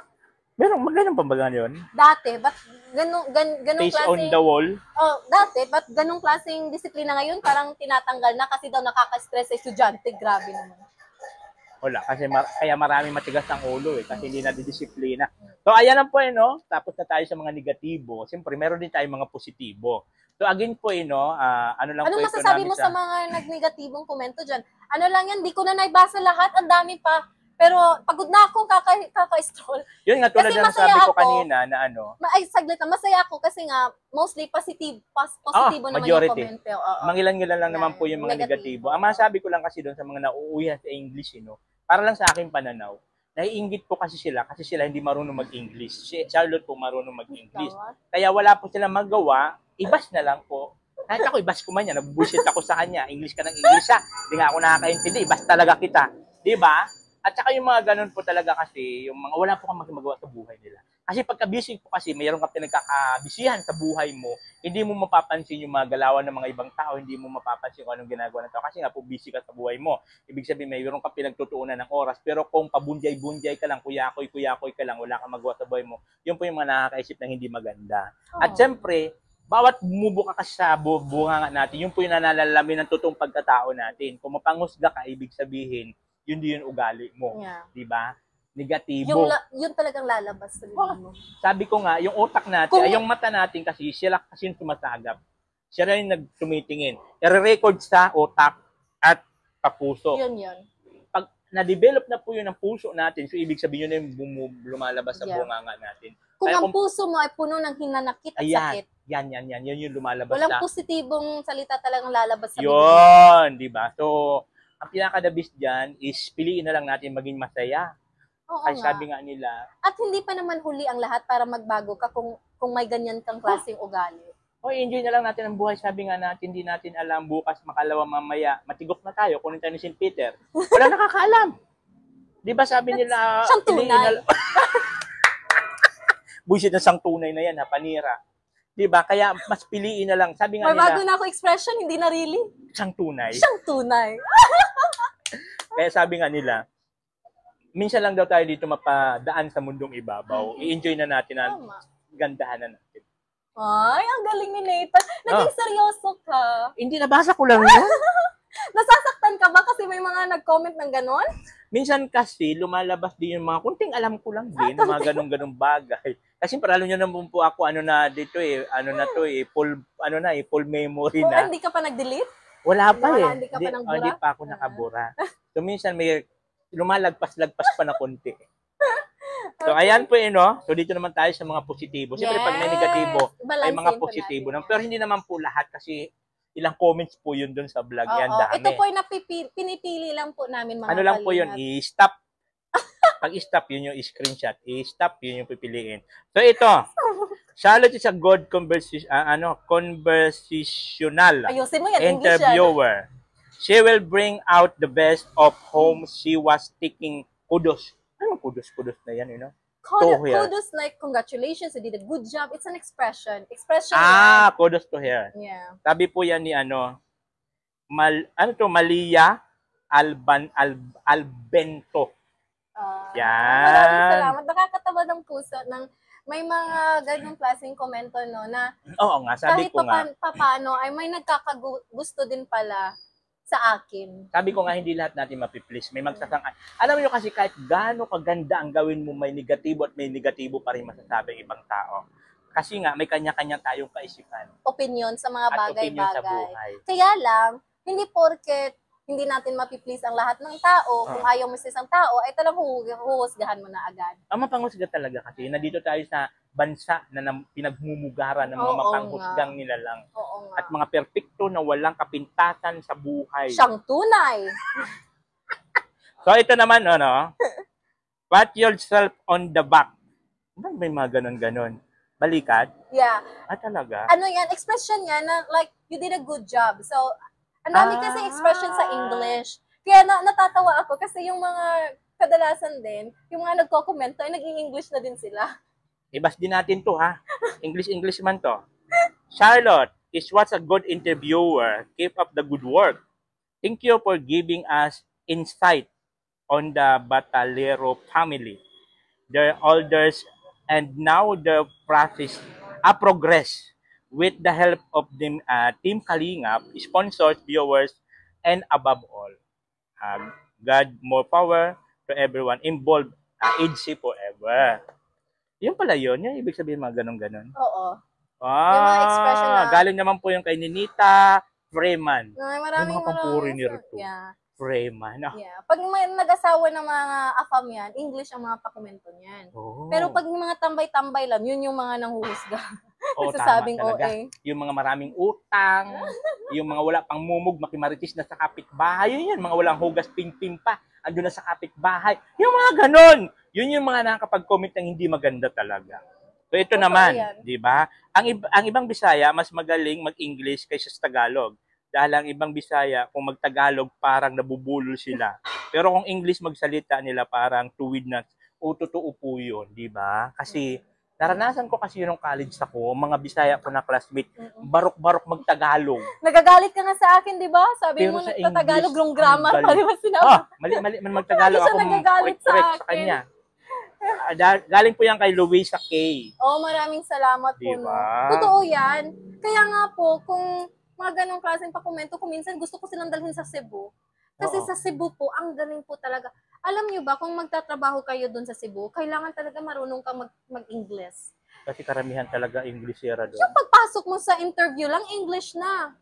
Meron, magaling pa ba yun? Dati, ba't ganong Face on klaseng, the wall. oh, dati, ba't ganong klaseng disiplina ngayon, parang tinatanggal na kasi daw nakaka-stress sa estudyante. Grabe naman. Wala, kasi kaya maraming matigas ang ulo kasi hindi na didisiplina. So, ayan lang po no? Tapos na tayo sa mga negatibo. Siyempre, meron din tayong mga positibo. So, again po no? Ano lang Anong po ito masasabi namin mo sa mga nag-negatibong komento dyan? Ano lang yan, di ko na naibasa lahat, ang dami pa. Pero pagod na akong kaka-stroll. Yun nga, tulad Kasi ng masaya sabi ko ako. kanina na ano. Ay, saglit lang, masaya ako kasi nga, mostly positibo naman majority. yung komento. Oo. Mangilan-ngilan lang naman po yung mga negatibo. Ang masabi ko lang kasi doon sa mga nauuwihan sa English, para lang sa aking pananaw, naiinggit po kasi sila hindi marunong mag-English. Si Charlotte po marunong mag-English. Kaya wala po silang magawa, ibas na lang po. Kahit ako, ibas ko man yan, nag-bullshit ako sa kanya, English ka ng English ha, hindi nga ako nakakaintindi, ibas talaga kita. Di ba? At saka yung mga ganun po talaga kasi, yung mga wala po kang magawa sa buhay nila. Kasi pagka-busy po kasi, mayroon ka pinagkakabisihan sa buhay mo, hindi mo mapapansin yung mga galawan ng mga ibang tao, hindi mo mapapansin kung anong ginagawa ng tao. Kasi nga po, busy ka sa buhay mo. Ibig sabihin, mayroon ka pinagtutuunan ng oras. Pero kung pabunjay-bunjay ka lang, kuyakoy ka lang, wala kang magawa sa buhay mo, yun po yung mga nakakaisip ng hindi maganda. At syempre, bawat bumubuka ka sa bunga natin, yun po yung nanalalamin ng totoong pagkatao natin. Kung mapanghusga ka, ibig sabihin, yun din yung ugali mo. Yeah. Di ba? Negatibo. Yun talagang lalabas sa mo. Sabi ko nga, yung utak natin, yung mata natin kasi, sila kasi yung sumasagap. Siya rin yung nagtumitingin. I-record sa utak at papuso. Yun. Pag na-develop na po yun ang puso natin, so ibig sabihin yun yung lumalabas sa bunganga natin. Kung kaya ang puso mo ay puno ng hinanakit at sakit. Yan. Yun yung lumalabas Walang positibong salita talagang lalabas sa bibig. Yun, di ba? So, ang pinaka-the-best dyan is piliin na lang natin maging masaya. Oo Kasi nga. sabi nga nila. At hindi pa naman huli ang lahat para magbago ka kung may ganyan kang klaseng ugali. Enjoy na lang natin ang buhay. Sabi nga natin, hindi natin alam bukas, makalawa mamaya, matigok na tayo, kunin tayo ni St. Peter. Wala nakakaalam. Di ba sabi nila, siyang tunay. Buisit na sang tunay na yan, panira. Di ba? Kaya mas piliin na lang. Sabi nga May nila, bago na ako expression, hindi na really. sang tunay. Siyang tunay. Kaya sabi nga nila, minsan lang daw tayo dito mapadaan sa mundong ibabaw. I-enjoy na natin na gandahan na natin. Ay, ang galing ni Nathan. Naging seryoso ka. Hindi, nabasa ko lang yun. Nasasaktan ka ba kasi may mga nag-comment ng ganon? Minsan kasi, lumalabas din yung mga kunting alam ko lang din, mga ganong-ganong bagay. Kasi paralo nyo naman po ako, full memory na. Hindi ka pa nag-delete? Wala pa Hindi ka pa nang bura? Hindi pa ako nakabura. So minsan may lumalagpas-lagpas pa na konti. So ayan po So dito naman tayo sa mga positibo. Siyempre pag may negatibo, ay mga positibo. Pero hindi naman po lahat kasi ilang comments po yun dun sa vlog. Yan dami. Ito po yung pinipili lang po namin mga ano lang po yun, i-stop. Pag i-stop, yun yung i-screenshot. I-stop, yun yung pipiliin. So ito, Charlotte is a good conversational Ayusin mo yan, interviewer. She will bring out the best of whom she was taking kudos. Anong kudos na yan, Kudos like, congratulations, you did a good job. It's an expression. Kudos to her. Yeah. Sabi po yan ni Malia Albento. Yan. Maraming salamat. Nakakatawa ng puso ng may mga ganyung klaseng komento na oo nga, sabi kahit ko nga. paano ay may nagkakagusto din pala sa akin. Sabi ko nga, hindi lahat natin mapiplease. May magsasangay. Alam niyo kasi kahit gaano kaganda ang gawin mo, may negatibo at may negatibo pa rin masasabi ng ibang tao. Kasi nga, may kanya-kanya tayong kaisipan. Opinion sa mga bagay-bagay. Sa buhay. Kaya lang, hindi porket hindi natin mapiplease ang lahat ng tao, kung ayaw mo sa isang tao, ay talagang huhusgahan mo na agad. Ang mapanghusga talaga kasi, nandito tayo sa bansa na pinagmumugaran ng mga mapanghusgang nila lang. Oo nga. At mga perpekto na walang kapintasan sa buhay. Siyang tunay. So ito naman, pat yourself on the back. May mga ganon-ganon. Balikat? Yeah. Talaga? Ano yan, expression yan na like, you did a good job. So, ang dami kasi expression sa English. Kaya natatawa ako kasi yung mga kadalasan din, yung mga nagko-komento ay naging English na din sila. Ibas din natin to, ha? English man to. Charlotte is what's a good interviewer. Keep up the good work. Thank you for giving us insight on the Batalero family, their elders, and now their progress with the help of the Team Kalingap, sponsors, viewers, and above all, God, more power to everyone involved. EDC forever. Yun pala yun. Yung ibig sabihin mga ganun-ganon. Oo. Yung mga expression na... Galing naman po yung kay Ninita Freeman. Maraming yung mga pang-foreigner to. Yeah. Freeman. Yeah. Pag may nag-asawa ng mga afam yan, English ang mga pakomento niyan. Oh. Pero pag mga tambay-tambay lang, yun yung mga nanghuhusga. Oo, Nagsasabing tama talaga. OA. Yung mga maraming utang, yung mga wala pang mumug, makimaritis na sa kapitbahay, yun yan, mga walang hugas ping-ping pa, andun na sa kapitbahay. Yung mga ganon, yun yung mga nakakapag-comment ng hindi maganda talaga. So ito naman, di ba? Ang ibang Bisaya mas magaling mag-English kaysa sa Tagalog. Dahil ang ibang Bisaya, kung mag-Tagalog, parang nabubulol sila. Pero kung English magsalita nila, parang tuwid na, o totoo po yun, di ba? Kasi, naranasan ko kasi yun ng college ako, mga Bisaya ko na classmate, barok-barok mag-Tagalog. Nagagalit ka nga sa akin, di ba? Sabi pero mo, nagtatagalog yung grammar, mali ba sinabi? Mali man mag-Tagalog ako, nagagalit correct sa kanya. Galing po yan kay Luisa K. Maraming salamat po. Diba? No? Totoo yan. Kaya nga po, kung mga ganong klaseng pakomento, kung minsan gusto ko silang dalhin sa Cebu. Kasi sa Cebu po, ang galing po talaga. Alam nyo ba, kung magtatrabaho kayo doon sa Cebu, kailangan talaga marunong ka mag-English. Kasi karamihan talaga Englishera doon. Yung pagpasok mo sa interview lang, English na.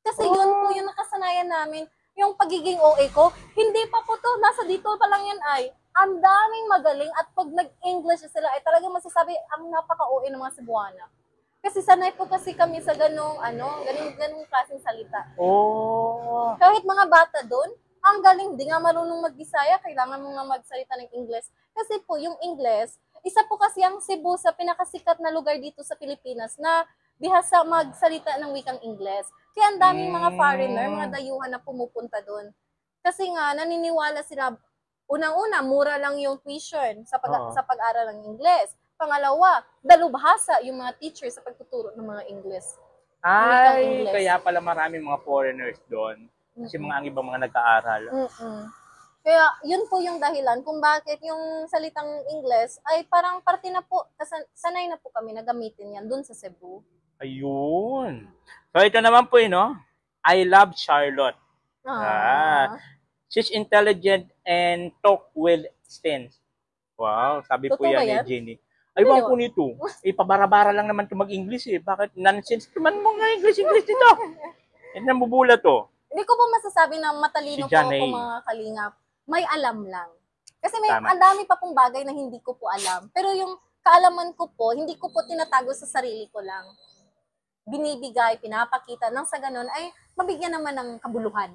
Kasi yun po yung nakasanayan namin. Yung pagiging OA ko, hindi pa po to, nasa dito pa lang yan ay. Ang daming magaling at pag nag-English sila ay talagang masasabi ang napaka-OA ng mga Cebuana. Kasi sanay po kasi kami sa ganong klaseng salita. Oh. Kahit mga bata doon, ang galing, di nga marunong mag-Bisaya, kailangan mo nga magsalita ng English. Kasi po yung English, isa po kasi ang Cebu sa pinakasikat na lugar dito sa Pilipinas na bihasa magsalita ng wikang English. Kaya ang daming mga foreigner, mga dayuhan na pumupunta doon. Kasi nga, naniniwala sila, unang-una, mura lang yung tuition sa pag-aral ng English. Pangalawa, dalubhasa yung mga teachers sa pagtuturo ng mga English. Ay, kaya pala maraming mga foreigners doon. Kasi ang ibang mga nag-aaral. Kaya yun po yung dahilan kung bakit yung salitang English ay parang parte na po, sanay na po kami na gamitin yan doon sa Cebu. Ayun. So ito naman po no? I love Charlotte. She's intelligent and talk with sense. Wow, sabi po yan ni Jenny. Ay, wala po nito. Pabara-bara lang naman ito mag-English eh. Bakit nonsense naman mo nga English dito? Yan ang bubula to. Hindi ko po masasabi na matalino po ako mga kalingap. May alam lang. Kasi may ang dami pa pong bagay na hindi ko po alam. Pero yung kaalaman ko po, hindi ko po tinatago sa sarili ko lang. Binibigay, pinapakita, nang sa ganun ay mabigyan naman ng kabuluhan.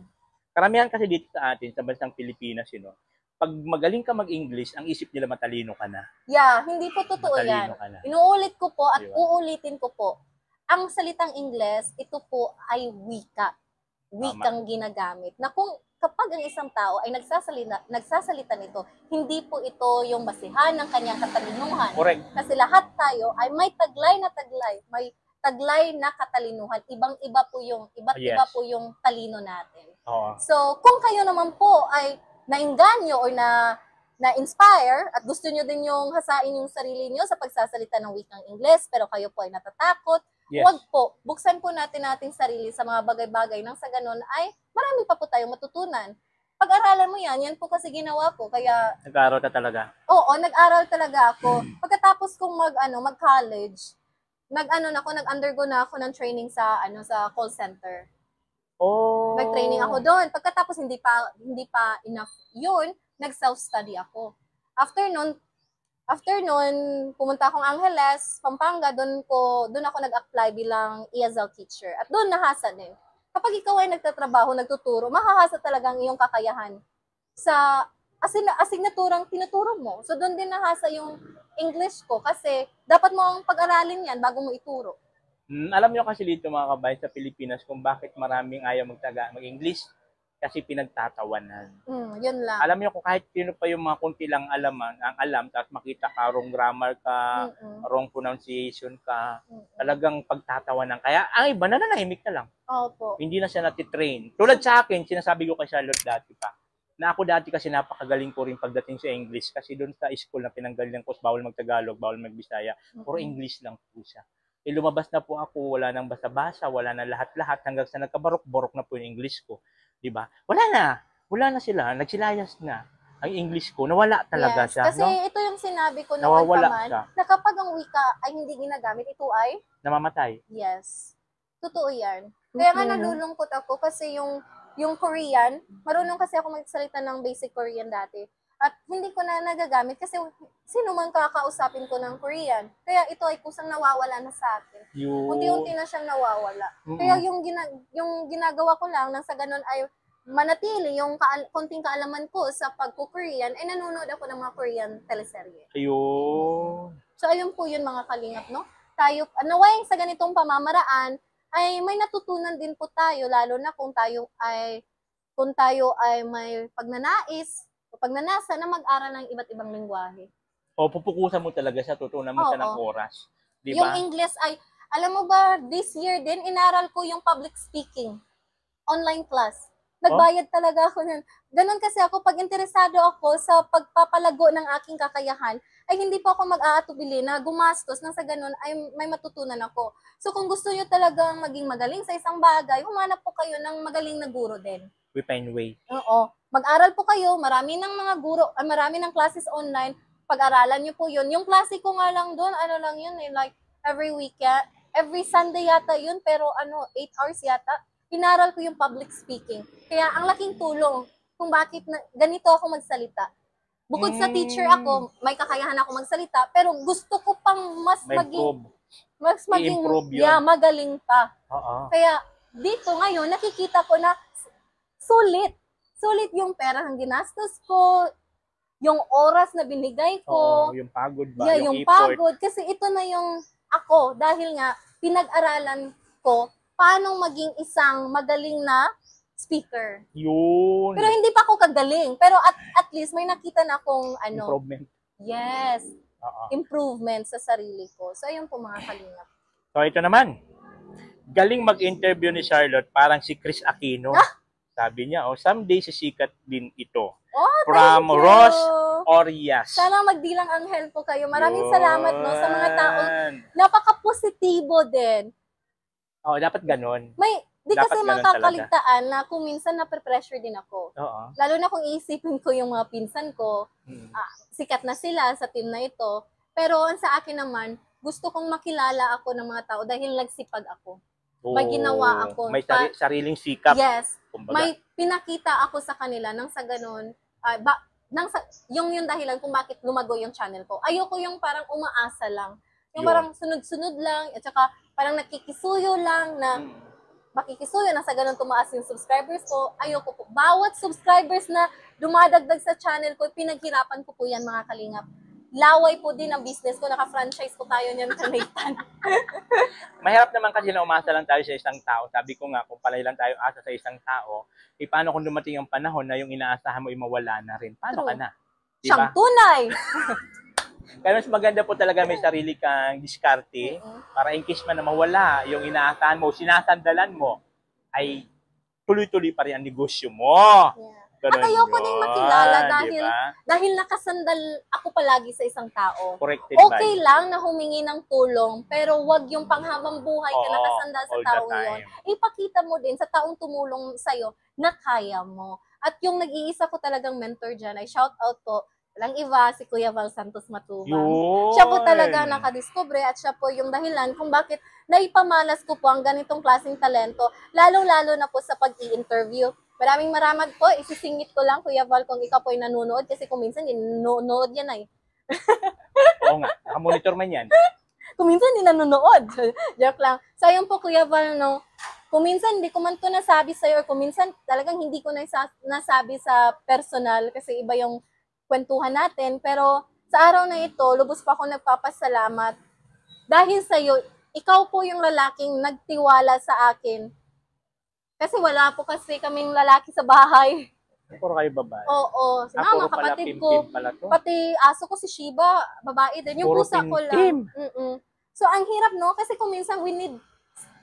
Karamihan kasi dito sa atin, sa bansang Pilipinas, pag magaling ka mag-English, ang isip nila matalino ka na. Yeah, hindi po totoo yan. Inuulit ko po at uulitin ko po. Ang salitang English, ito po ay wika. Wikang ginagamit. Na kapag ang isang tao ay nagsasalita nito, hindi po ito yung basihan ng kanyang katalinuhan. Correct. Kasi lahat tayo ay may taglay na katalinuhan. Iba't iba po yung talino natin. So, kung kayo naman po ay nainganyo o na-inspire at gusto nyo din yung hasain yung sarili nyo sa pagsasalita ng wikang Ingles, pero kayo po ay natatakot, wag po. Buksan po natin sarili sa mga bagay-bagay nang sa ganun ay marami pa po tayong matutunan. Pag-aralan mo yan po kasi ginawa ko, kaya... Nag-aral ka talaga? Oo, nag-aral talaga ako. Pagkatapos kong mag-college, nag-undergo na ako ng training sa call center. Oh. Nag-training ako doon. Pagkatapos hindi pa enough 'yun, nag-self-study ako. After noon, pumunta akong Angeles, Pampanga, doon ako nag-apply bilang ESL teacher. At doon nahasa din. Kapag ikaw ay nagtatrabaho, nagtuturo, mahahasa talaga ang iyong kakayahan sa asignaturang tinuturo mo. So doon din nahasa yung English ko kasi dapat mo ang pag-aralin yan bago mo ituro. Alam nyo kasi dito mga kabayan sa Pilipinas kung bakit maraming ayaw mag-English. kasi pinagtatawanan. Yun lang. Alam niyo kung kahit sino pa yung mga kunti lang ang alam, tapos makita ka, wrong grammar ka, wrong pronunciation ka, talagang pagtatawanan. Kaya ang iba nananahimik na lang. Opo. Hindi na siya natitrain. Tulad sa akin, sinasabi ko kay Charlotte dati pa, na ako dati kasi napakagaling ko rin pagdating sa English kasi doon sa school na pinanggalingan ko, bawal mag-Tagalog, bawal mag-Bisaya, puro English lang po siya. Lumabas na po ako, wala nang basa-basa, wala na lahat-lahat, hanggang sa nagkabarok-borok na po yung English ko. Diba? Wala na sila, nagsilayas na. Ang English ko, nawala talaga siya. Kasi ito yung sinabi ko noon Nawawala pa man, siya. na kapag ang wika ay hindi ginagamit, ito ay Namamatay. yes. Totoo yan. Kaya nga nalulungkot ako kasi yung Korean, marunong kasi ako magsalita ng basic Korean dati. At hindi ko na nagagamit kasi sino man kakausapin ko ng Korean. Kaya ito ay kusang nawawala na sa akin. Unti-unti na siyang nawawala. Kaya yung ginagawa ko lang nang sa ganun ay manatili yung konting kaalaman ko sa pagko-Korean ay nanonood ako ng mga Korean teleserye. Ayun. So ayun po yun mga kalingap, no? Tayo, naway sa ganitong pamamaraan ay may natutunan din po tayo, lalo na kung tayo ay may pagnanasa na mag-aral ng iba't ibang lengguwahe. O pupukusan mo talaga siya, tutunan mo siya ng oras. Di ba? Yung English ay, alam mo ba, this year din, inaral ko yung public speaking. Online class. Nagbayad talaga ako nun. Ganon kasi ako, pag interesado ako sa pagpapalago ng aking kakayahan, ay hindi po ako mag-aatubili na gumastos nang sa ganon ay may matutunan ako. So kung gusto nyo talagang maging magaling sa isang bagay, humanap po kayo ng magaling na guro din. We find way. Oo. Mag-aral po kayo, marami ng mga guro, marami ng classes online, pag-aralan nyo po yun. Yung klase ko nga lang doon, ano lang yun like every weekend, every Sunday yata yun, pero 8 hours yata, inaral ko yung public speaking. Kaya ang laking tulong kung bakit ganito ako magsalita. Bukod sa teacher ako, may kakayahan ako magsalita, pero gusto ko pang mas maging magaling pa. Kaya dito ngayon, nakikita ko na sulit yung pera ng ginastos ko, yung oras na binigay ko. Yung pagod ba? Yeah, yung pagod. Kasi ito na yung ako, dahil nga, pinag-aralan ko paano maging isang magaling na speaker. Yun. Pero hindi pa ako kagaling. Pero at least may nakita na akong improvement. Yes. Improvement sa sarili ko. So, ayun po mga kalingap. So, ito naman. Galing mag-interview ni Charlotte, parang si Chris Aquino. Sabi niya, someday sisikat din ito. From Ross Orias. Sana magdilang anghel po kayo. Maraming salamat sa mga taong napaka-positibo din. Dapat ganon. Di kasi makakaligtaan na kung minsan nape-pressure din ako. Lalo na kung iisipin ko yung mga pinsan ko, sikat na sila sa team na ito. Pero sa akin naman, gusto kong makilala ako ng mga tao dahil nagsipag ako. May ginawa ako. May sariling sikap. Yes. Kumbaga. May pinakita ako sa kanila nang sa ganun, yung dahilan kung bakit lumago yung channel ko. Ayoko yung parang umaasa lang. Yung parang sunod-sunod lang, at saka parang nakikisuyo lang na makikisuyo na sa ganun tumaas yung subscribers ko. Ayoko po. Bawat subscribers na dumadagdag sa channel ko, pinaghirapan ko po yan mga kalingap. Laway po din ang business ko. Naka-franchise po tayo niyan sa Nathan. Mahirap naman kasi na umasa lang tayo sa isang tao. Sabi ko nga, kung palay lang tayo asa sa isang tao, paano kung dumating ang panahon na yung inaasahan mo mawala na rin? Paano ka na? Diba? Siyang tunay! Kaya mas maganda po talaga may sarili kang diskarte para in case man na mawala yung inaasahan mo, sinasandalan mo, ay tuloy-tuloy pa rin ang negosyo mo. At ayoko din makilala dahil nakasandal ako palagi sa isang tao. Okay lang na humingi ng tulong, pero wag yung panghabang buhay ka nakasandal sa taong yon. Ipakita mo din sa taong tumulong sa'yo na kaya mo. At yung nag-iisa ko talagang mentor dyan ay shout out po, walang iba, si Kuya Val Santos Matubang. Siya po talaga nakadiscover at siya po yung dahilan kung bakit naipamalas ko po ang ganitong klaseng talento, lalong-lalo na po sa pag-i-interview. Maraming po. Isisingit ko lang, Kuya Val, kung ikaw po ay nanonood kasi kung minsan nanonood yan ay. Oo nga, nakamonitor man yan. Kung minsan hindi nanonood. Joke lang. So, ayun po, Kuya Val, kung minsan hindi ko man ito nasabi sa'yo or kung minsan talagang hindi ko nasabi sa personal kasi iba yung kwentuhan natin. Pero sa araw na ito, lubos pa ako nagpapasalamat. Dahil sa'yo, ikaw po yung lalaking nagtiwala sa akin Kasi wala po kasi kaming lalaki sa bahay. Puro kayo babae. Oo, si Puro mama, pala kapatid pim-pim ko, pala to. pati aso ko si Shiba, babae din. Yung Puro pusa ko pim-pim. lang. So, ang hirap, no? Kasi kung minsan we need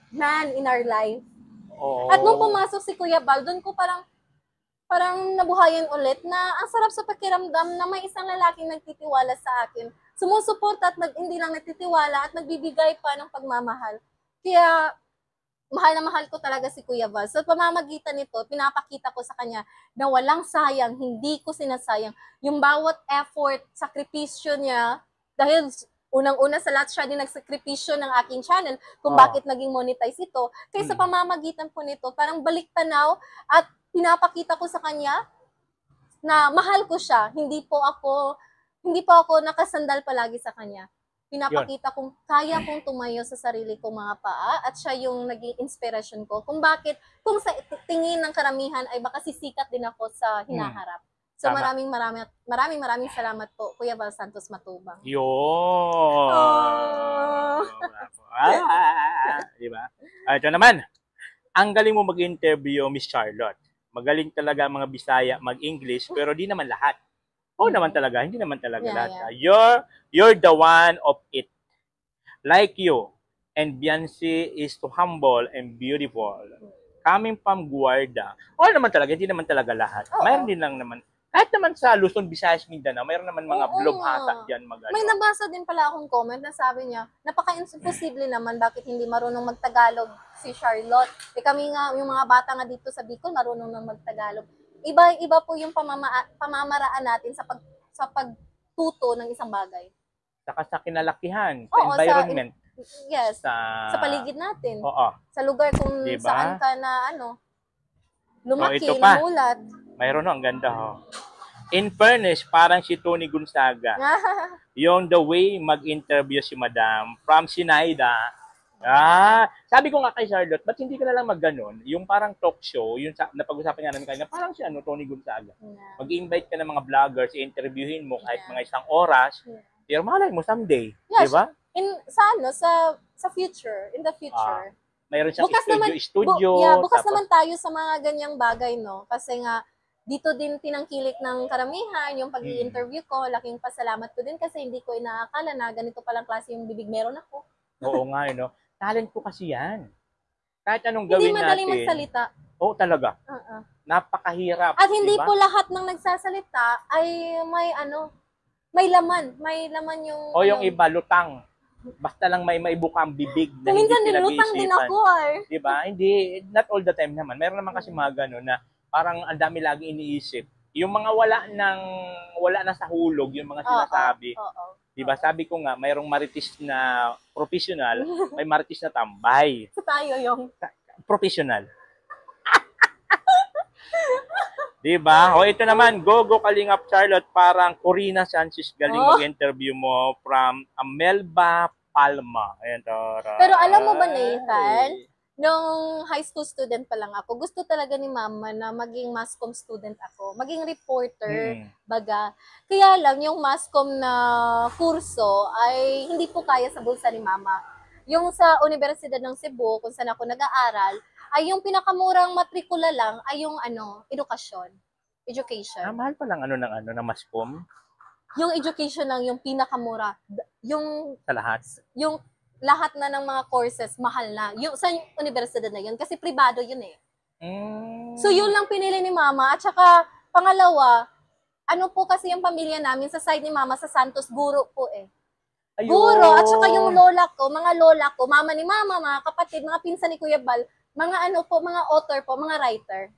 man in our life. Oo. At nung pumasok si Kuya Bal, doon ko parang nabuhayan ulit na ang sarap sa pakiramdam na may isang lalaking nagtitiwala sa akin. Sumusuporta at hindi lang nagtitiwala at nagbibigay pa ng pagmamahal. Kaya, mahal na mahal ko talaga si Kuya Bal. So, pamamagitan nito, pinapakita ko sa kanya na walang sayang, hindi ko sinasayang. Yung bawat effort, sakripisyo niya, dahil unang-una sa lahat siya din nagsakripisyo ng aking channel kung bakit naging monetize ito. Kaya sa pamamagitan po nito, parang balik tanaw at pinapakita ko sa kanya na mahal ko siya. Hindi po ako nakasandal palagi sa kanya. Pinapakita kong kaya kong tumayo sa sarili kong mga paa at siya yung naging inspirasyon ko kung bakit, kung sa tingin ng karamihan ay baka sisikat din ako sa hinaharap. So Tama. maraming salamat po, Kuya Val Santos Matubang. Yun. Oh. Di ba? Ito naman. Ang galing mo mag-interview, Miss Charlotte. Magaling talaga ang mga Bisaya mag-English, pero di naman lahat. Oo naman talaga, hindi naman talaga lahat. You're the one of it. Like you, and Beyonce is too humble and beautiful. Coming from Guarda. Oo naman talaga, hindi naman talaga lahat. Mayroon din lang naman. Kahit naman sa Luzon, Visayas, Mindanao, mayroon naman mga blobhasa dyan May nabasa din pala akong comment na sabi niya, napaka-imposible naman bakit hindi marunong magtagalog si Charlotte. Kami nga, yung mga bata nga dito sa Bicol, marunong nang magtagalog. Iba po yung pamamaraan natin sa pagtuto ng isang bagay. Saka sa kinalakihan, sa environment. Yes, sa paligid natin. Oo. Sa lugar kung diba? Saan ka na lumaki, ito pa. lumulat. Mayroon ang ganda In fairness, parang si Tony Gonzaga. Yung the way mag-interview si Madam from Sinaida. Sabi ko nga kay Charlotte, ba't hindi ka na lang mag-ganon? Yung parang talk show, yung napag-usapan nga namin kanina, parang si Tony Gonzaga. Mag-invite ka ng mga vloggers, i-interviewin mo kahit mga 1 oras. Pero malay mo someday, di ba? Sa future, in the future. Mayroon siyang studio. Bukas naman tayo sa mga ganyang bagay, no? Kasi nga, dito din tinangkilik ng karamihan yung pag-i-interview ko. Laking pasalamat ko din kasi hindi ko inaakala na ganito palang klase yung bibig meron ako. Oo nga, talent ko kasi yan. Kahit anong gawin natin. Hindi madaling magsalita. Oo, talaga. Napakahirap. At hindi po lahat ng nagsasalita ay may laman. May laman yung... O yung iba, lutang. Basta lang may maibuka ang bibig na hindi minsan nilutang din ako Diba? Hindi, not all the time naman. Meron naman kasi mga gano'n na parang ang dami lagi iniisip. Yung mga wala na sa hulog, yung mga sinasabi. Diba? Sabi ko nga, mayroong maritis na professional, may maritis na tambay. So tayo yung professional. Diba? O ito naman, go Kalingap Charlotte, parang Corina Sanchez galing mag-interview mo from Melba Palma. Ayan, pero alam mo ba, Nathan, nung high school student pa lang ako, gusto talaga ni mama na maging mass comm student ako. Maging reporter, baga. Kaya lang, yung mass comm na kurso ay hindi po kaya sa bulsa ni mama. Yung sa Universidad ng Cebu, kung saan ako nag-aaral, ay yung pinakamurang matrikula lang ay yung edukasyon. Education. Mahal pa lang ng mass comm? Yung education lang yung pinakamura. Yung sa lahat? Yung lahat na ng mga courses, mahal na. Yung sa universidad na yun, kasi privado yun eh. So yun lang pinili ni mama. At saka, pangalawa, po kasi yung pamilya namin, sa side ni mama, sa Santos, guro po eh. Ayun. Guro, at saka yung mga lola ko, mama ni mama, mga kapatid, mga pinsan ni Kuya Bal, mga mga author po, mga writer.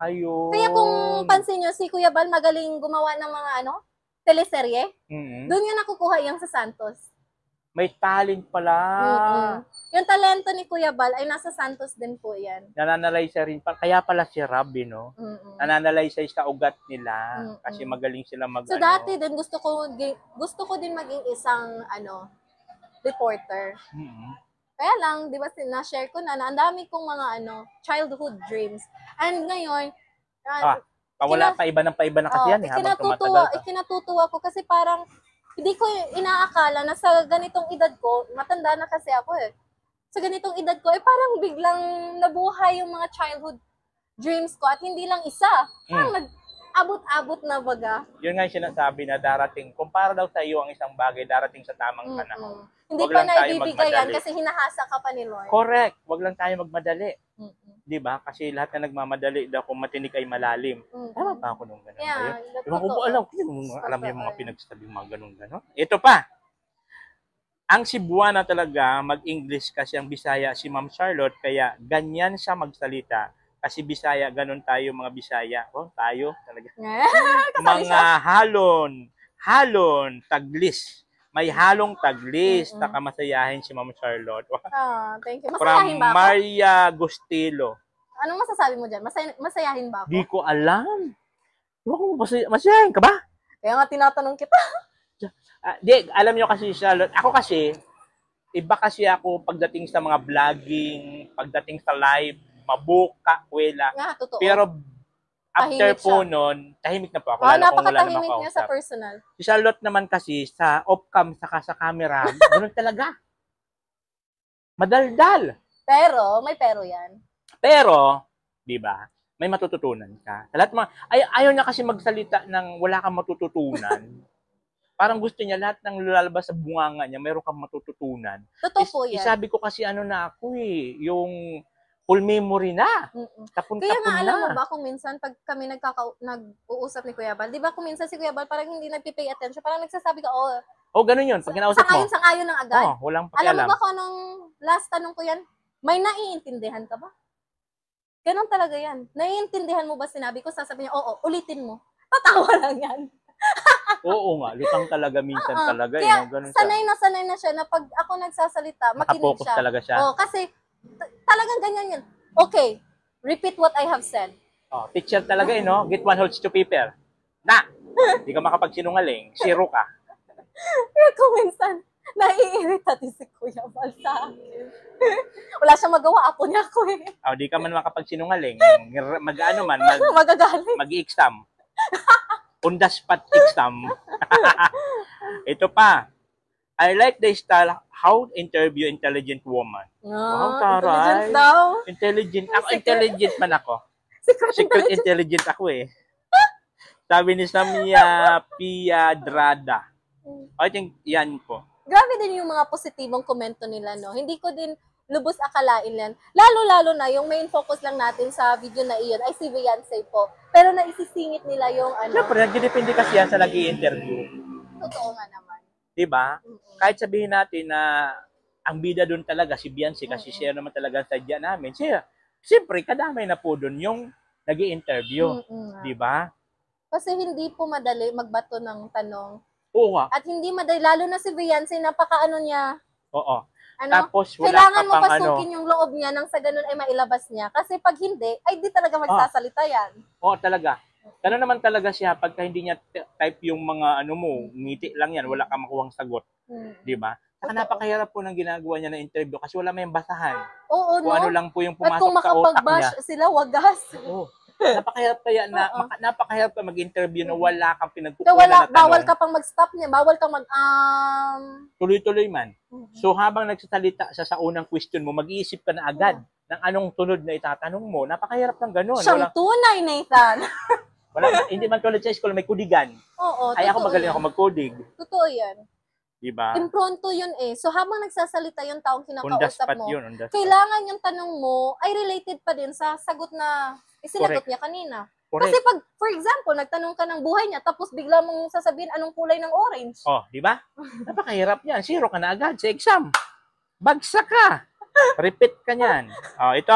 Ayun. Kaya kung pansin nyo, si Kuya Bal magaling gumawa ng mga teleserye, doon yun nakukuha yung sa Santos. May talent pala. Yung talento ni Kuya Bal ay nasa Santos din po yan. Nananalaysa rin pa. Kaya pala si Robbie, no? Nananalaysa sa ugat nila. Kasi magaling sila So dati din gusto ko din maging isang reporter. Kaya lang, di ba, na-share ko na ang dami kong mga childhood dreams. And ngayon, pawala pa iba na kasi yan habang tumatagal ka. Kinatutuwa ko kasi parang hindi ko inaakala na sa ganitong edad ko, matanda na kasi ako eh, sa ganitong edad ko, parang biglang nabuhay yung mga childhood dreams ko at hindi lang isa. Parang nag-abot-abot na baga. Yun nga yung sinasabi na darating, kumpara daw sa iyo ang isang bagay, darating sa tamang panahon. Hindi Wag pa lang tayo naibibigay yan magmadali. kasi hinahasa ka pa ni Lord. Correct. Wag lang tayo magmadali. Mm-mm. 'Di ba? Kasi lahat na nagmamadali daw kung matinik ay malalim. Mm-mm. Tama ba ako nung ganun? Yeah, Ewan ko po, totoo. alam ko alam mo yung mga pinagsasabi mga ganun. Ito pa. Ang Cebuana talaga, mag-English kasi ang Bisaya si Ma'am Charlotte, kaya ganyan siya magsalita. Kasi Bisaya, ganun tayo mga Bisaya. Oh, tayo talaga. Kasali Mga halon, taglis. May halong taglis, nakamasayahin si Ma'am Charlotte. Thank you. From Masayahin ba ako? Maria Gustilo. Anong masasabi mo dyan? Masayahin ba ako? Di ko alam. Masayahin ka ba? Kaya nga tinatanong kita. Di, alam nyo kasi, Charlotte, ako kasi, iba kasi ako pagdating sa mga vlogging, pagdating sa live, mabuka, kwela. Nga, totoo. Pero after Tahimik po siya. nun, tahimik na po ako. Lalo kung wala namang Napakatahimik niya sa kausap. personal. Si Charlotte naman kasi, sa off-cam, saka sa camera, ganun talaga. Madaldal. Pero, may pero yan. Pero, di ba, may matututunan ka. Sa lahat mga, ayaw niya kasi magsalita ng wala kang matututunan. Parang gusto niya lahat ng lalabas sa bunganga niya, meron kang matututunan. Totoo po yan. Isabi ko kasi ano na ako yung full memory na. Mm-mm. Tapon-tapon Kaya nga, alam mo na. ba kung minsan, pag kami nag-uusap ni Kuya Bal, di ba kung minsan si Kuya Bal parang hindi nagpipay attention, parang nagsasabi ka, Oh, ganun yun. Pag kinausap mo. sangayon ng agad. Oh, walang Alam pakialam. mo ba kung anong last tanong ko yan? May naiintindihan ka ba? Ganon talaga yan. Naiintindihan mo ba sinabi ko? Sasabihin niya, oo, ulitin mo. Tatawa lang yan. Oo nga, lutang talaga minsan talaga. Kaya Ganun sanay na siya na pag ako nagsasalita, makinig Nakapokus siya. talaga siya. Oh, kasi talagang ganyan yun. Okay, repeat what I have said. Oh, teacher talaga no? Get one whole sheet of paper. Na! Hindi ka makapagsinungaling. Zero ka. Pero kung minsan, naiirita din si Kuya Bal sa akin. Wala siyang magawa, apo niya ako eh. Oh, di ka man makapagsinungaling. Magagaling. Mag-i-exam. On the spot exam. Ito pa. I like the style how interview intelligent woman. Wow, taray. Intelligent daw. Intelligent. Ako, Secret. intelligent man ako. Secret Secret intelligent. intelligent ako eh. Sabi ni Samia Piadrada. I think yan po. Grabe din yung mga positibong komento nila, no? Hindi ko din lubos akalain yan. Lalo-lalo na yung main focus lang natin sa video na iyon ay si Beyonce po. Pero naisisingit nila yung ano. Siyempre, nagdidepende kasi yan sa nag-i-interview. Totoo nga naman. Diba? Mm-mm. Kahit sabihin natin na ang bida doon talaga si Beyonce kasi siya naman talaga ang sadya namin. Siyempre, kadamay na po doon yung nag-i-interview. Mm-mm. Diba? Kasi hindi po madali magbato ng tanong. Oo nga. At hindi madali, lalo na si Beyonce, napakaano niya. Oo. Ano? Tapos wala Kailangan ka mo pang pasukin yung loob niya nang sa ganun ay mailabas niya. Kasi pag hindi, ay di talaga magsasalita yan. Oo, talaga. Gano'n naman talaga siya pagka hindi niya type yung mga ngiti lang yan, wala ka makuhang sagot. Di ba? Saka Totoo. napakahirap po ng ginagawa niya na interview kasi wala may basahan. Oo, Kung no? ano lang po yung At kung pumasok sa utak niya. makapag-bash sila, wagas. Oo. Napakahirap kaya na Oo. napakahirap ka mag-interview na wala kang Kaya pinagkukunan na tanong. bawal ka pang mag-stop niya, bawal kang Tuloy-tuloy man. So habang nagsasalita sa unang question mo, mag-iisip ka na agad ng anong tunod na itatanong mo. Napakahirap ng gano'n. Siyang tunay, Nathan. Hindi man tulad sa school, may kudigan. Oo, Ay ako totoo magaling yan. ako magkudig. Totoo yan. Diba? Impronto yun eh. So habang nagsasalita yung taong On the kinakausap spot mo, yun. On the spot. kailangan yung tanong mo ay related pa din sa sagot na isinagot Correct. niya kanina. Correct. Kasi pag, for example, nagtanong ka ng buhay niya, tapos bigla mong sasabihin anong kulay ng orange. Oh, di ba? Napakahirap yan. Zero ka na agad sa exam. Bagsak ka. Repeat ka niyan. Oh, ito.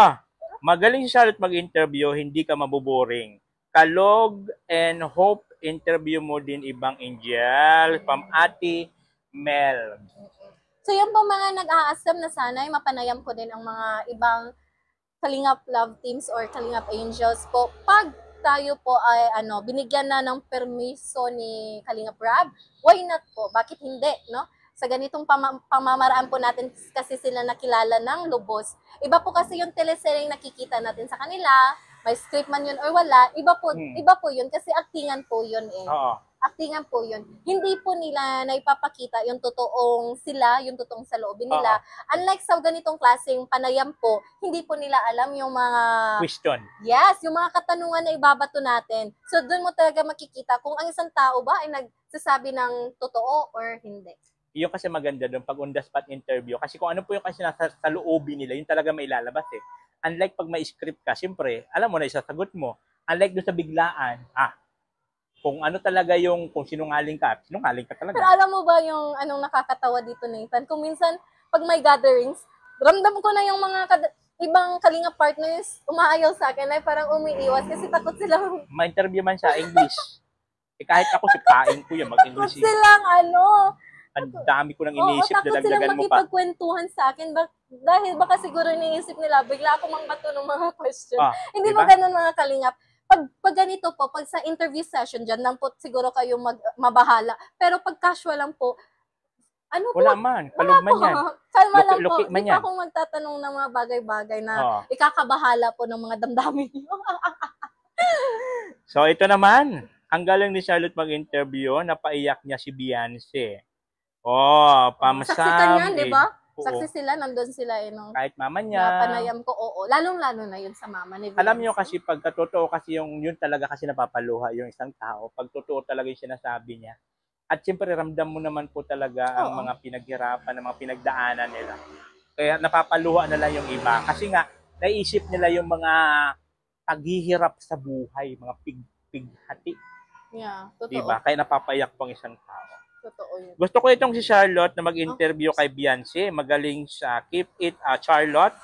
Magaling si Charlotte mag-interview, hindi ka maboboring. Kalog and hope interview mo din ibang angel. From Ate Mel. So yung po mga nag-a-assume na sana ay mapanayam ko din ang mga ibang Kalingap Love Teams or Kalingap Angels po. Pag tayo po ay binigyan na ng permiso ni Kalingap Rab, why not po? Bakit hindi, no? Sa ganitong pamamaraan po natin kasi sila nakilala ng lubos. Iba po kasi yung teleserye nakikita natin sa kanila, may script man yun or wala, iba po yun kasi aktingan po yun eh. Oo. Actingan po yun. Hindi po nila naipapakita yung totoong sila, yung totoong saloobin nila. Unlike sa ganitong klaseng panayam po, hindi po nila alam yung mga Question. yes, yung mga katanungan na ibabato natin. So doon mo talaga makikita kung ang isang tao ba ay nagsasabi ng totoo or hindi. Yung kasi maganda doon pag on the spot interview. Kasi kung ano po yung kasi nasa sa loobin nila, yun talaga may ilalabas eh. Unlike pag may script ka, siyempre, alam mo na isasagot mo. Unlike doon sa biglaan, kung ano talaga yung, kung sinungaling ka Pero talaga. alam mo ba yung anong nakakatawa dito, Nathan? Kung minsan, pag may gatherings, ramdam ko na yung mga ibang kalinga partners umaayaw sa akin ay parang umiiwas kasi takot silang Ma-interview man siya, English. Kahit ako, sipain ko yan, takot mag-English. silang Ang dami ko nang oo, inisip, takot silang dadagdagan mo pa. makipagkwentuhan sa akin. Dahil baka siguro iniisip nila, bigla ako mangbato ng mga question. Hindi diba? ba ganun mga kalingap? Pag ganito po, pag sa interview session, dyan lang po siguro kayo mabahala. Pero pag casual lang po, ano po? Wala man, kalog man yan. Kalma lang po. Luki man Di yan. pa ako magtatanong ng mga bagay-bagay na ikakabahala po ng mga damdamin niyo. So ito naman, ang galing ni Charlotte mag-interview, napaiyak niya si Beyonce. Saksi ka niyan, di ba? Oo. Saksi sila, nandun sila nung Kahit mama niya. panayam ko, oo. Lalong-lalo na yun sa mama ni Beyonce. Alam niyo kasi pagkatotoo kasi yun talaga kasi napapaluha yung isang tao. Pag totoo talaga yung sinasabi niya. At siyempre ramdam mo naman po talaga ang mga pinaghirapan, ang mga pinagdaanan nila. Kaya napapaluha na lang yung iba. Kasi nga, naisip nila yung mga paghihirap sa buhay, mga pighati. Yeah, totoo. Diba? Kaya napapayak pang isang tao. Totoo yun. Gusto ko itong si Charlotte na mag-interview kay Beyonce. Magaling siya. Keep it, Charlotte.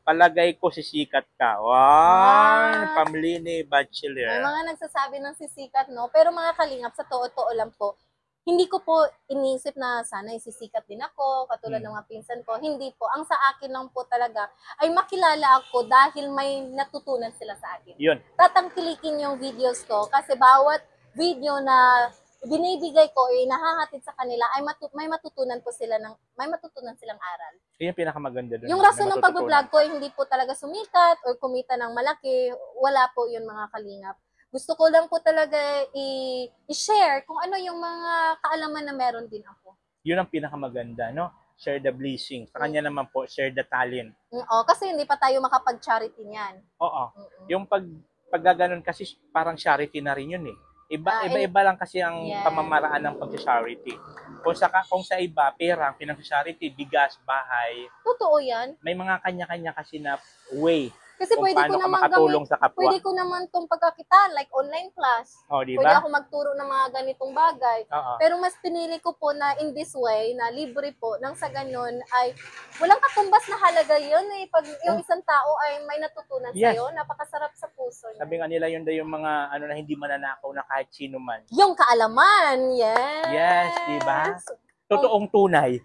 Palagay ko sisikat ka. Wow! Pamlini Bachelor. May mga nagsasabi ng sisikat, no? Pero mga kalingap, sa totoo lang po, hindi ko po inisip na sana isisikat din ako, katulad ng mga pinsan ko. Hindi po. Ang sa akin lang po talaga ay makilala ako dahil may natutunan sila sa akin. Yun. Tatangkilikin yung videos ko kasi bawat video na binibigay ko ay nahahatid sa kanila ay may matutunan silang aral. Yun yung pinakamaganda doon. Yung rason ng pag-vlog ko ay hindi po talaga sumikat or kumita ng malaki. Wala po yun mga kalingap. Gusto ko lang po talaga i-share kung ano yung mga kaalaman na meron din ako. Yun ang pinakamaganda, no? Share the blessing. Sa kanya naman po, share the talent. Oo, kasi hindi pa tayo makapag-charity niyan. Oo. Yung paggaganon kasi parang charity na rin yun eh. Iba-iba lang kasi ang pamamaraan ng pag-charity. Kung sa iba, pera ang pinag-charity, bigas, bahay. Totoo yan. May mga kanya-kanya kasi na way. Kasi kung pwede ko naman makatulong sa kapwa. Pwede ko naman itong pagkakitaan, like online class. Diba? Pwede ako magturo ng mga ganitong bagay. Pero mas pinili ko po na in this way, na libre po, nang sa ganun ay walang katumbas na halaga yun eh. Pag yung isang tao ay may natutunan sa'yo, napakasarap sa puso niya. Sabi nga nila yun daw yung mga na hindi mananakaw na kahit sino man. Yung kaalaman, yes. Yes, diba? Totoong tunay.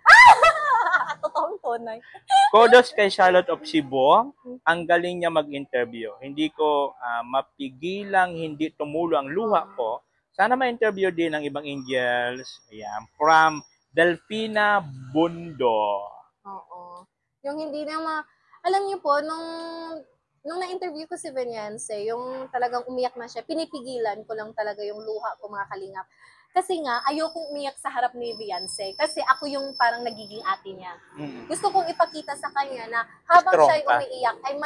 Totoong tunay. Kudos kay Charlotte of Cebu. Ang galing niya mag-interview. Hindi ko mapigilang hindi tumulo ang luha ko. Sana ma-interview din ng ibang angels. Ayan. From Delfina Bundo. Oo. Yung hindi na alam niyo po, nung na-interview ko si Beyonce, yung talagang umiyak na siya, pinipigilan ko lang talaga yung luha ko mga kalingap. Kasi nga, ayokong umiyak sa harap ni Beyonce. Kasi ako yung parang nagiging ate niya. Gusto kong ipakita sa kanya na habang siya umiiyak, ay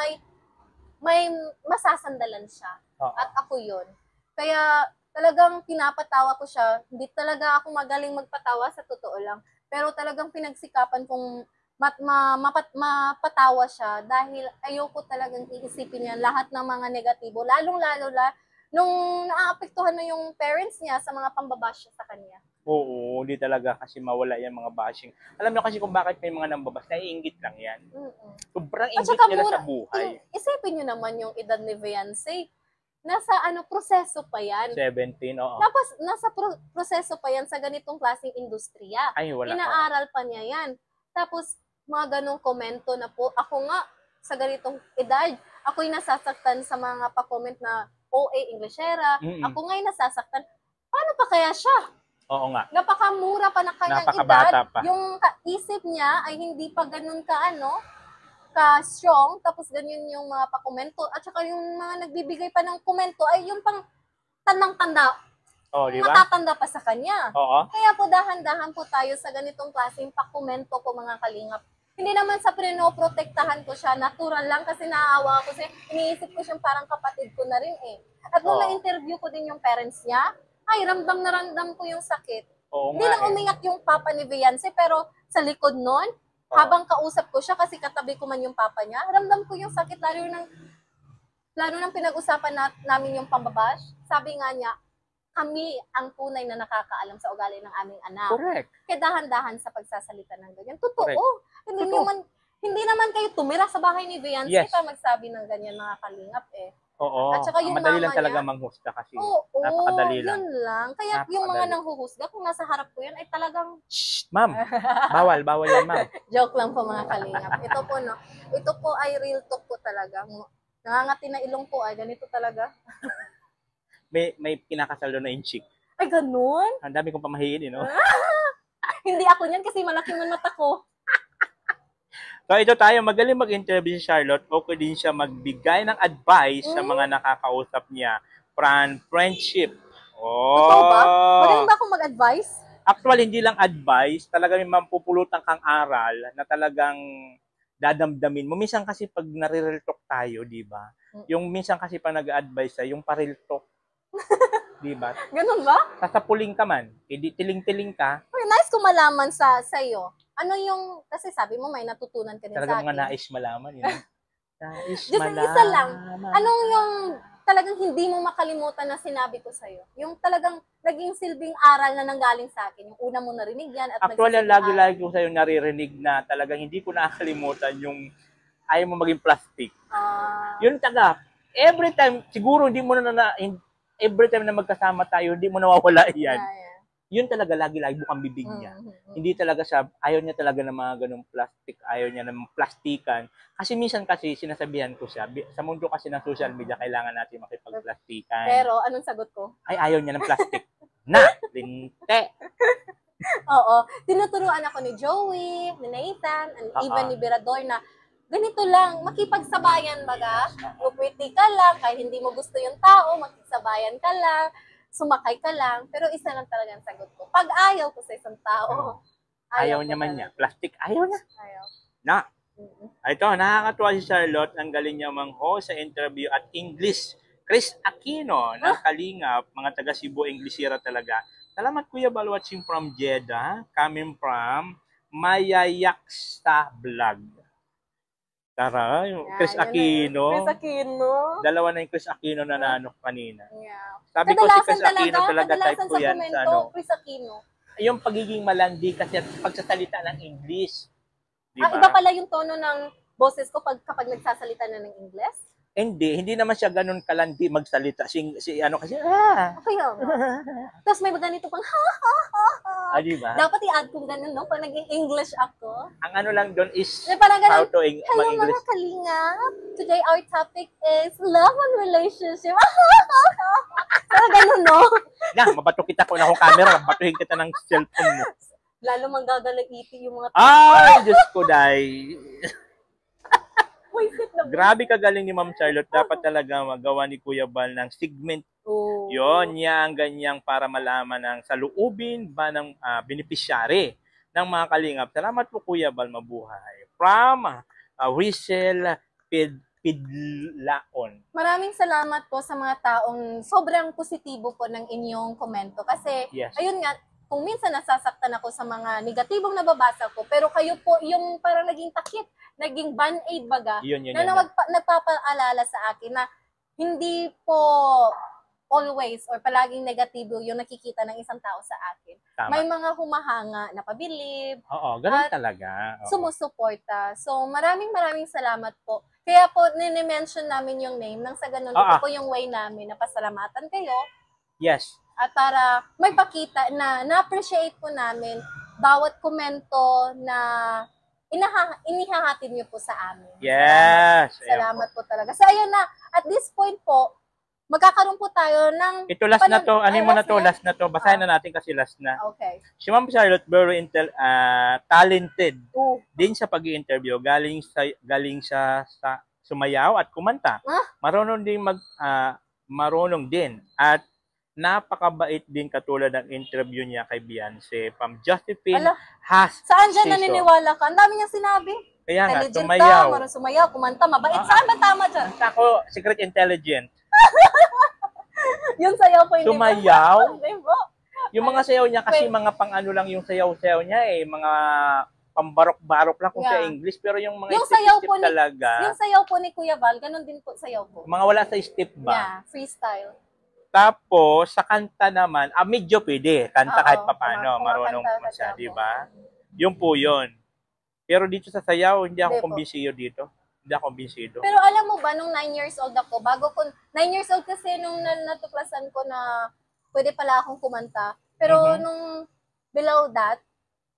may masasandalan siya. At ako yun. Kaya talagang pinapatawa ko siya. Hindi talaga ako magaling magpatawa sa totoo lang. Pero talagang pinagsikapan kong mapatawa siya dahil ayoko talagang iisipin niya lahat ng mga negatibo. Lalong-lalo nung naaapektuhan na yung parents niya sa mga pambabash sa kanya. Oo, hindi talaga kasi mawala yung mga bashing. Alam niyo kasi kung bakit may mga nambabas, naiinggit lang yan. Sobrang inggit nila sa buhay. Isipin niyo naman yung edad ni Beyonce. Nasa proseso pa yan. 17, oo. Nasa proseso pa yan sa ganitong klaseng industriya. Ay, wala. Inaaral pa niya yan. Tapos, mga ganong komento na po. Ako nga, sa ganitong edad, ako'y nasasaktan sa mga pa-comment na OA Englishera. Ako nga'y nasasaktan. Paano pa kaya siya? Oo nga. Napakamura pa na kanyang Napakabata edad. pa. Yung isip niya ay hindi pa ganun ka-strong. Tapos ganyan yung mga pa-komento. At saka yung mga nagbibigay pa ng komento ay yung pang tandang-tanda, Oh, di ba? matatanda pa sa kanya. Oo. Kaya po dahan-dahan po tayo sa ganitong klaseng pakomento po mga kalingap. Hindi naman sa prinoprotektahan ko siya, natural lang kasi naaawa ako kasi iniisip ko siyang parang kapatid ko na rin eh. At nung Oo. na-interview ko din yung parents niya, ay ramdam na ramdam ko yung sakit. Oo Hindi nga lang eh. umiyak yung papa ni Viance, pero sa likod nun, Oo. habang kausap ko siya kasi katabi ko man yung papa niya, ramdam ko yung sakit lalo nang pinag-usapan namin yung pambabash. Sabi nga niya, kami ang tunay na nakakaalam sa ugali ng aming anak. Correct. Kaya dahan-dahan sa pagsasalita ng ganyan. Totoo. Correct. Totoo. Hindi naman kayo tumira sa bahay ni Viance Yes. para magsabi ng ganyan mga kalingap eh. Oo. At saka yung Madali lang mama talaga niya, manghusga kasi. Oo, Napakadali lang. yun lang. Kaya yung mga Napakadali. nanghuhusga, kung nasa harap ko yan, ay talagang Shh, ma'am. Bawal yan, ma'am. joke lang po mga kalingap. Ito po, no? Ito po ay real talk po talaga. Nangangati na ilong po ay ganito talaga. May kinakasal doon na inchik. Ay, ganun? Ang dami kong pamahiin, no? Hindi ako niyan kasi malaki man mata ko. So ito tayo, magaling mag-interview si Charlotte. Okay din siya magbigay ng advice sa mga nakakausap niya. Friendship. Totoo ba? Oh. Magaling ba akong mag-advise? Actually, hindi lang advice. Talaga may mapupulutan kang aral na talagang dadamdamin mo. Minsan kasi pag nare-real talk tayo, di ba? Yung minsan kasi pag nag-advise yung pa-real talk. Di ba? Ganun ba? Sasapuling ka man, hindi tiling-tiling ka, Uy, nice ko malaman sa iyo. Ano yung, kasi sabi mo may natutunan ka din sa talagang akin. mga nais malaman. Yun. Nais Just malaman. isa lang. Anong yung talagang hindi mo makalimutan na sinabi ko sa'yo? Yung talagang naging silbing aral na nanggaling sa akin. Yung una mo narinig yan at Actually, nagsisilbing lagi-lagi ko sa'yo naririnig na talagang hindi ko nakakalimutan yung ayaw mo maging plastic. aral. Yun taga, every time, siguro hindi mo every time na magkasama tayo, hindi mo nawawala yan. Yeah. Yun talaga, lagi-lagi bukang bibig niya. Hindi talaga siya, ayaw niya talaga ng mga ganung plastic, ayaw niya ng plastikan. Kasi minsan kasi, sinasabihan ko siya, sa mundo kasi ng social media, kailangan natin makipagplastikan. Pero, anong sagot ko? Ay, ayaw niya ng plastic. Na! Linte! Oo. Tinuturuan ako ni Joey, ni Nathan, and even ni Berador na ganito lang, makipagsabayan baga. Upwiti ka lang, kahit hindi mo gusto yung tao, makipagsabayan ka lang, sumakay ka lang. Pero isa lang talaga ang sagot ko. Pag ayaw ko sa isang tao, Ayaw ko niya man talaga. niya. Plastic, ayaw niya. Ayaw. Na! Ito, nakakatuwa si Charlotte. Ang galing niya mang-host sa interview at English. Chris Aquino ng Kalingap, mga taga Cebu, Englishera talaga. Salamat Kuya Bal, watching from Jeddah, coming from Mayayaksta Vlog. Tara, yung Chris Aquino. Chris Aquino. Dalawa na yung Chris Aquino na nanok kanina. Yeah. Sabi ko si Chris Aquino talaga type kadalasan ko sa yan komento, sa ano. Chris Aquino. Yung pagiging malandi kasi at pagsasalita ng English. Di ba? Iba pala yung tono ng boses ko kapag nagsasalita na ng English. Hindi naman siya ganun kalandi magsalita. Ano kasi, Okay nga. Tapos may ganito pang di ba? Dapat i-add kong ganun, no? Pag naging English ako. Ang ano lang doon is Parang how ganun, to hello mag-English. mga kalingap. Today our topic is love and relationship. Parang ganun, no? Na, mabato kita ko na akong camera. Batuhin kita ng cellphone mo. Lalo manggagalaiti yung mga Ay, Diyos ko, day. Wait na. Grabe kagaling ni Ma'am Charlotte. Dapat talaga magawa ni Kuya Bal ng segment. Oh. Yon, niya ang ganyang para malaman ng saluubin ba ng beneficiary ng mga kalingap. Salamat po Kuya Bal, mabuhay. From Rizal Pidlaon. Maraming salamat po sa mga taong sobrang positibo po ng inyong komento. Kasi, Yes. ayun nga, kung minsan nasasaktan ako sa mga negatibong nababasa ko, pero kayo po yung parang naging takip, naging band-aid baga, Yun. nagpapaalala sa akin na hindi po always or palaging negatibo yung nakikita ng isang tao sa akin. Tama. May mga humahanga na pabilib, Oo, ganun At talaga. Oo. sumusuporta. So, maraming salamat po. Kaya po, nini-mention namin yung name nang sa ganun, ito po yung way namin na pasalamatan kayo Yes. at para may pakita na na-appreciate po namin bawat komento na inihahatid niyo po sa amin. Yes. Salamat po talaga. So, ayun na. At this point po, magkakaroon po tayo ng... Ito last na to. Ano mo na to? Last na to. Basahin na natin kasi last na. Okay. Si Ma'am Charlotte, very talented Ooh. din sa pag-i-interview. Galing siya sa sumayaw at kumanta. Ah? Marunong din at napakabait din katulad ng interview niya kay Beyonce from Josephine Ala, Has saan dyan Siso. naniniwala ka? Ang dami niyang sinabi. Kaya nga, Intelligent sumayaw. ka, marunong sumayaw, kumanta, mabait. Saan ba tama dyan? Ako, secret intelligent. Yung sayaw ko, hindi Sumayaw? ba? Hindi ba? Yung mga sayaw niya kasi mga pang-ano lang yung sayaw-sayaw niya eh. Mga pambarok-barok lang kung sa Yeah. English. Pero yung mga Yung sayaw step po ni- talaga, Yung sayaw po ni Kuya Val, ganun din po sayaw ko. mga wala sa step ba? Yeah, freestyle. Tapos, sa kanta naman, medyo pwede. Kanta Oo, kahit papano. kumakanta Marunong ka pa siya, siya di po. ba? Yun po yun. Pero dito sa sayaw, hindi ako Hindi po. kumbinsiyo dito. Hindi ako kumbinsido. Pero alam mo ba, nung 9 years old ako, 9 years old kasi nung natuklasan ko na pwede pala akong kumanta. Pero nung below that,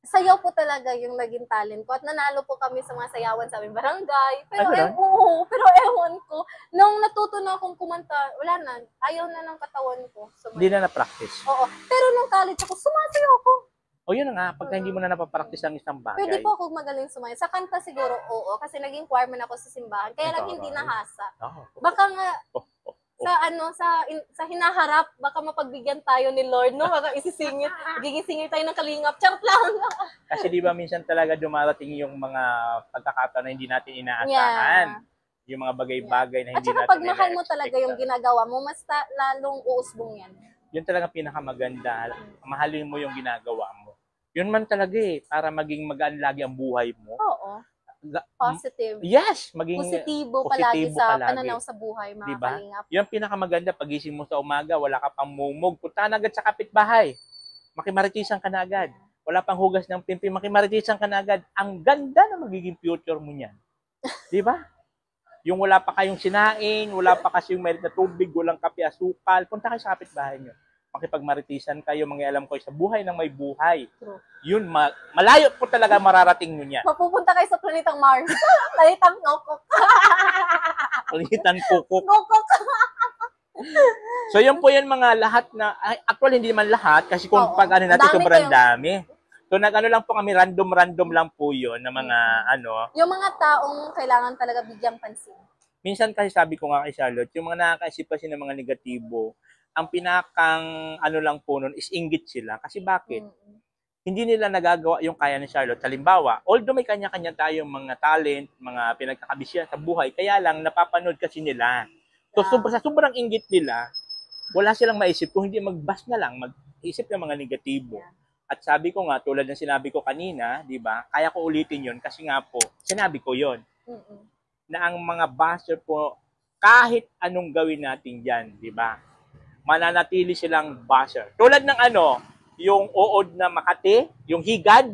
sayaw po talaga yung naging talent ko. At nanalo po kami sa mga sayawan sa aming barangay. Pero pero ewan ko. Nung natuto na akong kumanta, wala na. Ayaw na ng katawan ko. Hindi na na-practice. Oo. Pero nung college ako, sumasayaw ako. O yun na nga, pagka hindi mo na napapractice ang isang bagay. Pwede po ako magaling sumayaw. Sa kanta siguro, oo. Kasi naging choirman ako sa simbahan. Kaya lang Ikaw, hindi right? nahasa. Oh. Baka nga, Oh. sa hinaharap, baka mapagbigyan tayo ni Lord, no? Baka isisingit, magiging singit tayo ng kalingap. Charot lang. Kasi di ba minsan talaga dumarating yung mga pagkakataon na hindi natin inaasahan. Yung mga bagay-bagay na At hindi saka natin pag mahal mo talaga yung ginagawa mo, mas lalong uusbong yan. Yun talaga pinakamaganda. Mahalin mo yung ginagawa mo. Yun man talaga eh, para maging magaan lagi ang buhay mo. Oo. Positive. Yes, maging Positibo palagi positibo sa palagi. pananaw sa buhay, mga Diba? kalingap. Yun ang pinakamaganda, pagising mo sa umaga, wala ka pang mumog, punta na agad sa kapitbahay. Makimaritisan ka na agad. Wala pang hugas ng pimpin, makimaritisan ka na agad. Ang ganda na magiging future mo niyan. Di ba? Yung wala pa kayong sinain, wala pa kasi yung meron na tubig, walang kape, asukal, punta kayo sa kapitbahay nyo. Makipagmaritisan kayo, mangialam kayo sa buhay ng may buhay. True. Yun, malayo po talaga mararating nyo niyan. Mapupunta kayo sa planetang Mars. Planetang Ngokok. Palitan kukuk. Ngokok. So yun po yan mga lahat na, actually hindi naman lahat, kasi kung Oo. pag ano natin, Dami sobrang kayong- dami. So nag-ano lang po kami, random lang po yun, na mga ano. Yung mga taong kailangan talaga bigyang pansin. Minsan kasi sabi ko nga kay Charlotte, yung mga nakakaisip kasi ng mga negatibo, ang pinakang ano lang po nun is inggit sila. Kasi bakit? Hindi nila nagagawa yung kaya ni Charlotte. Halimbawa, although may kanya-kanya tayong mga talent, mga pinagkakabisyan sa buhay, kaya lang napapanood kasi nila. So sa sobrang inggit nila, wala silang maisip kung hindi magbas na lang, mag-isip ng mga negatibo. At sabi ko nga, tulad ng sinabi ko kanina, di ba, kaya ko ulitin yon kasi nga po, sinabi ko yon na ang mga basher po, kahit anong gawin natin dyan, di ba, mananatili silang basher. Tulad ng ano, yung uod na Makati, yung higad,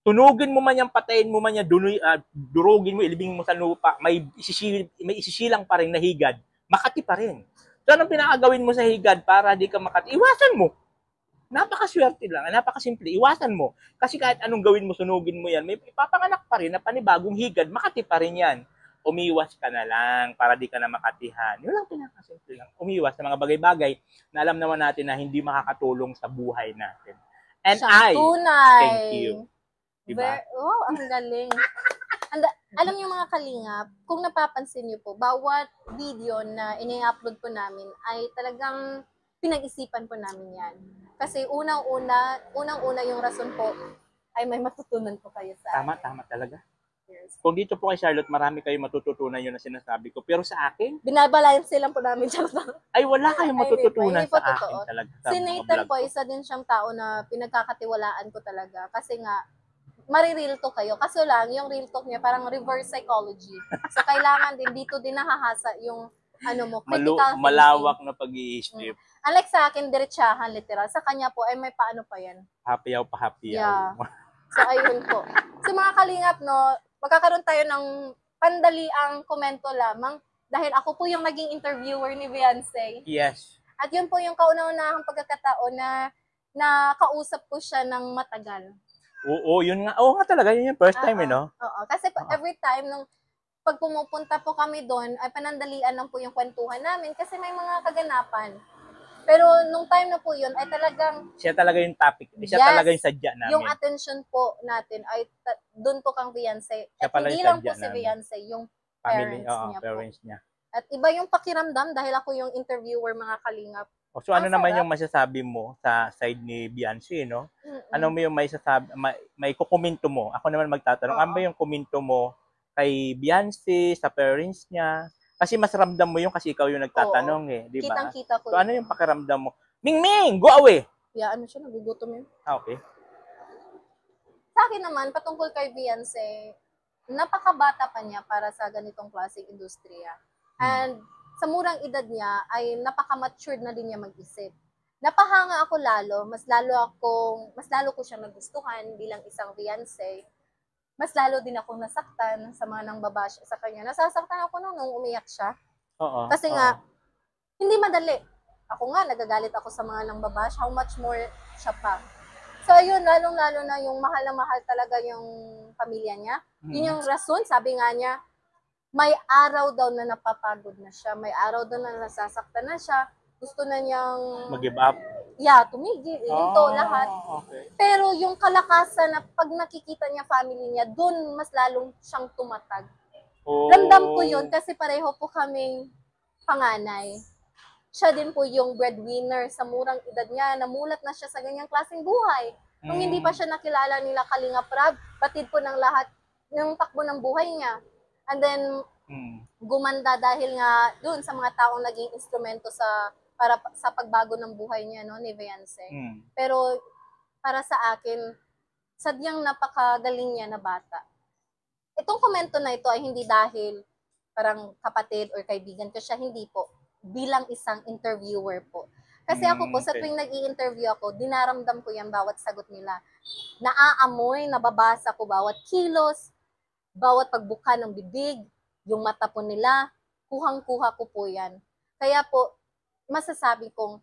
tunugin mo man yan, patayin mo man yan, durugin mo, ilibing mo sa lupa, may isisilang pa rin na higad, Makati pa rin. So, anong pinakagawin mo sa higad para di ka Makati? Iwasan mo. Napakaswerte lang, napakasimple, iwasan mo. Kasi kahit anong gawin mo, sunugin mo yan, may ipapanganak pa rin na panibagong higad, Makati pa rin yan. Umiwas ka na lang para di ka na makatihan. Yun lang pinakasimple lang. Umiwas sa mga bagay-bagay na alam naman natin na hindi makakatulong sa buhay natin. And tunay. thank you. Diba? Ang galing. Alam niyo mga kalingap, kung napapansin niyo po, bawat video na ini-upload po namin ay talagang pinag-isipan po namin yan. Kasi unang-una yung rason po ay may matutunan po kayo sa Tama talaga. Kung dito po kay Charlotte, marami kayong matututunan yun na sinasabi ko. Pero sa akin, binabalanse lang po namin. ay wala kayong matututunan Hindi po sa akin totoo. talaga. Si Nathan po, isa din siyang tao na pinagkakatiwalaan ko talaga. Kasi nga, marireal talk kayo. Kaso lang, yung real talk niya parang reverse psychology. So, kailangan din, dito din nahahasa yung ano mo, critical thinking. Malawak na pag-iisip. Unlike sa akin, diretsahan, literal. Sa kanya po, ay may paano pa yan. Happy-yaw. Yeah. So, ayun po. So, mga kalingap, no, magkakaroon tayo ng pandaliang komento lamang dahil ako po yung naging interviewer ni Beyonce. Yes. At yun po yung kauna-unahang pagkakataon na nakausap ko siya ng matagal. Oo, yun nga. Oo nga talaga, yun yung first time, no? Oo. Kasi every time, nung pag pumupunta po kami doon, ay panandalian lang po yung kwentuhan namin kasi may mga kaganapan. Pero nung time na po yun, ay talagang Siya talaga yung topic. Siya talaga yung sadya namin. yung attention po natin ay doon po kang Beyonce. Siya At pala hindi yung lang po sadya si namin. Beyonce, yung Family, parents niya po. parents niya. At iba yung pakiramdam dahil ako yung interviewer, mga kalingap. O, so ano Ang naman sarap. yung masasabi mo sa side ni Beyonce, no? Mm-mm. Ano mo yung may sasabi, may kukomento mo? Ako naman magtatanong, ano Oo. ba yung komento mo kay Beyonce, sa parents niya? Kasi mas ramdam mo yung kasi ikaw yung nagtatanong eh, di ba? Kitang-kita ko So ano yun. yung pakiramdam mo? Mingming, go away! Yeah, ano siya, nagugutom yun. Ah, okay. Sa akin naman, patungkol kay Beyonce, napakabata pa niya para sa ganitong klaseng industriya. And sa murang edad niya, ay napaka-matured na din niya mag-isip. Napahanga ako lalo, mas lalo ko siyang nagustuhan bilang isang Beyonce. Mas lalo din ako nasaktan sa mga nang babash sa kanya. Nasasaktan ako nung umiyak siya. Oo. Kasi nga, hindi madali. Ako nga, nagagalit ako sa mga nang babash. How much more siya pa. So, ayun, lalong-lalo na yung mahal na mahal talaga yung pamilya niya. Yun yung rason, sabi nga niya, may araw daw na napapagod na siya. May araw daw na nasasaktan na siya. Gusto na niyang, mag-give up. tumigil, ilinto, lahat. Okay. Pero yung kalakasan na pag nakikita niya family niya, dun mas lalong siyang tumatag. Oh. Ramdam ko yun kasi pareho po kaming panganay. Siya din po yung breadwinner sa murang edad niya. Namulat na siya sa ganyang klaseng buhay. Nung hindi pa siya nakilala nila Kalinga Prab, batid po ng lahat ng takbo ng buhay niya. And then, gumanda dahil nga dun sa mga taong naging instrumento para sa pagbago ng buhay niya, no, ni Beyonce. Pero para sa akin, sadyang napakagaling niya na bata. Itong komento na ito ay hindi dahil parang kapatid or kaibigan ko siya, hindi po. Bilang isang interviewer po. Kasi ako po, sa tuwing nag-i-interview ako, dinaramdam ko yan bawat sagot nila. Naaamoy, nababasa ko bawat kilos, bawat pagbuka ng bibig, yung mata po nila, kuhang-kuha ko po yan. Kaya po, masasabi kong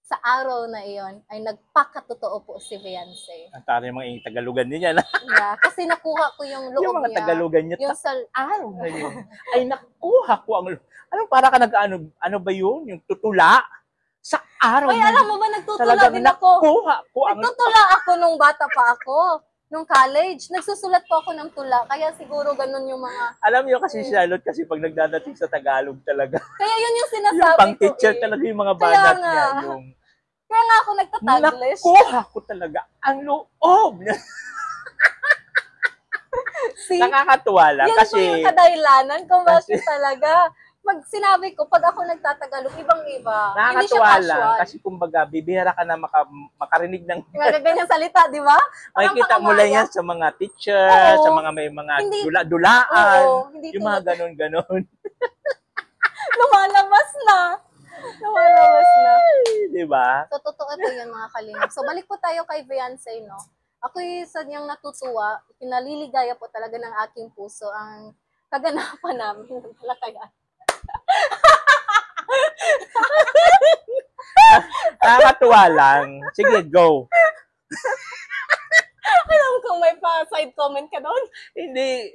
sa araw na iyon ay nagpakatotoo po si Beyonce. Ang tari mga Tagalugan niya na. Yeah, kasi nakuha ko yung loob Yung mga niya. Tagalugan niya. Yung araw na yun. Ay nakuha ko ang anong para ka ano ba yun? Yung tutula? Sa araw Ay, alam mo ba, nagtutula din ako. Nakuha ko ang Nagtutula ako nung bata pa ako. Nung college, nagsusulat po ako ng tula. Kaya siguro ganun yung mga... Alam niyo kasi Charlotte, kasi pag nagdadating sa Tagalog talaga. Kaya yun yung sinasabi yung pang ko teacher talaga yung mga banat niya. Kaya nga ako nagtataglish. Nakuha ko talaga ang loob niya. See, nakakatuwa lang yan kasi... po yung kadahilanan kung bakit talaga. Pag sinabi ko, pag ako nagtatagalog, ibang-iba. Hindi siya Nakakatuwa casual. lang kasi kumbaga, bibihira ka na makarinig ng Mga ganyang salita, di ba? makikita mo lang yan sa mga teacher, Oo. sa mga may mga Hindi- dulaan, Oo, hindi yung mga ganon-ganon. Lumalabas na. Lumalabas na. Di ba? So, totoo po yun mga kalingap. So, balik po tayo kay Beyonce, no? Ako'y sadyang natutuwa, pinaliligaya po talaga ng aking puso ang kaganapan namin. Kaya. Nakakatuwa lang. Sige, go. Alam ko may pa-side comment ka doon. Hindi.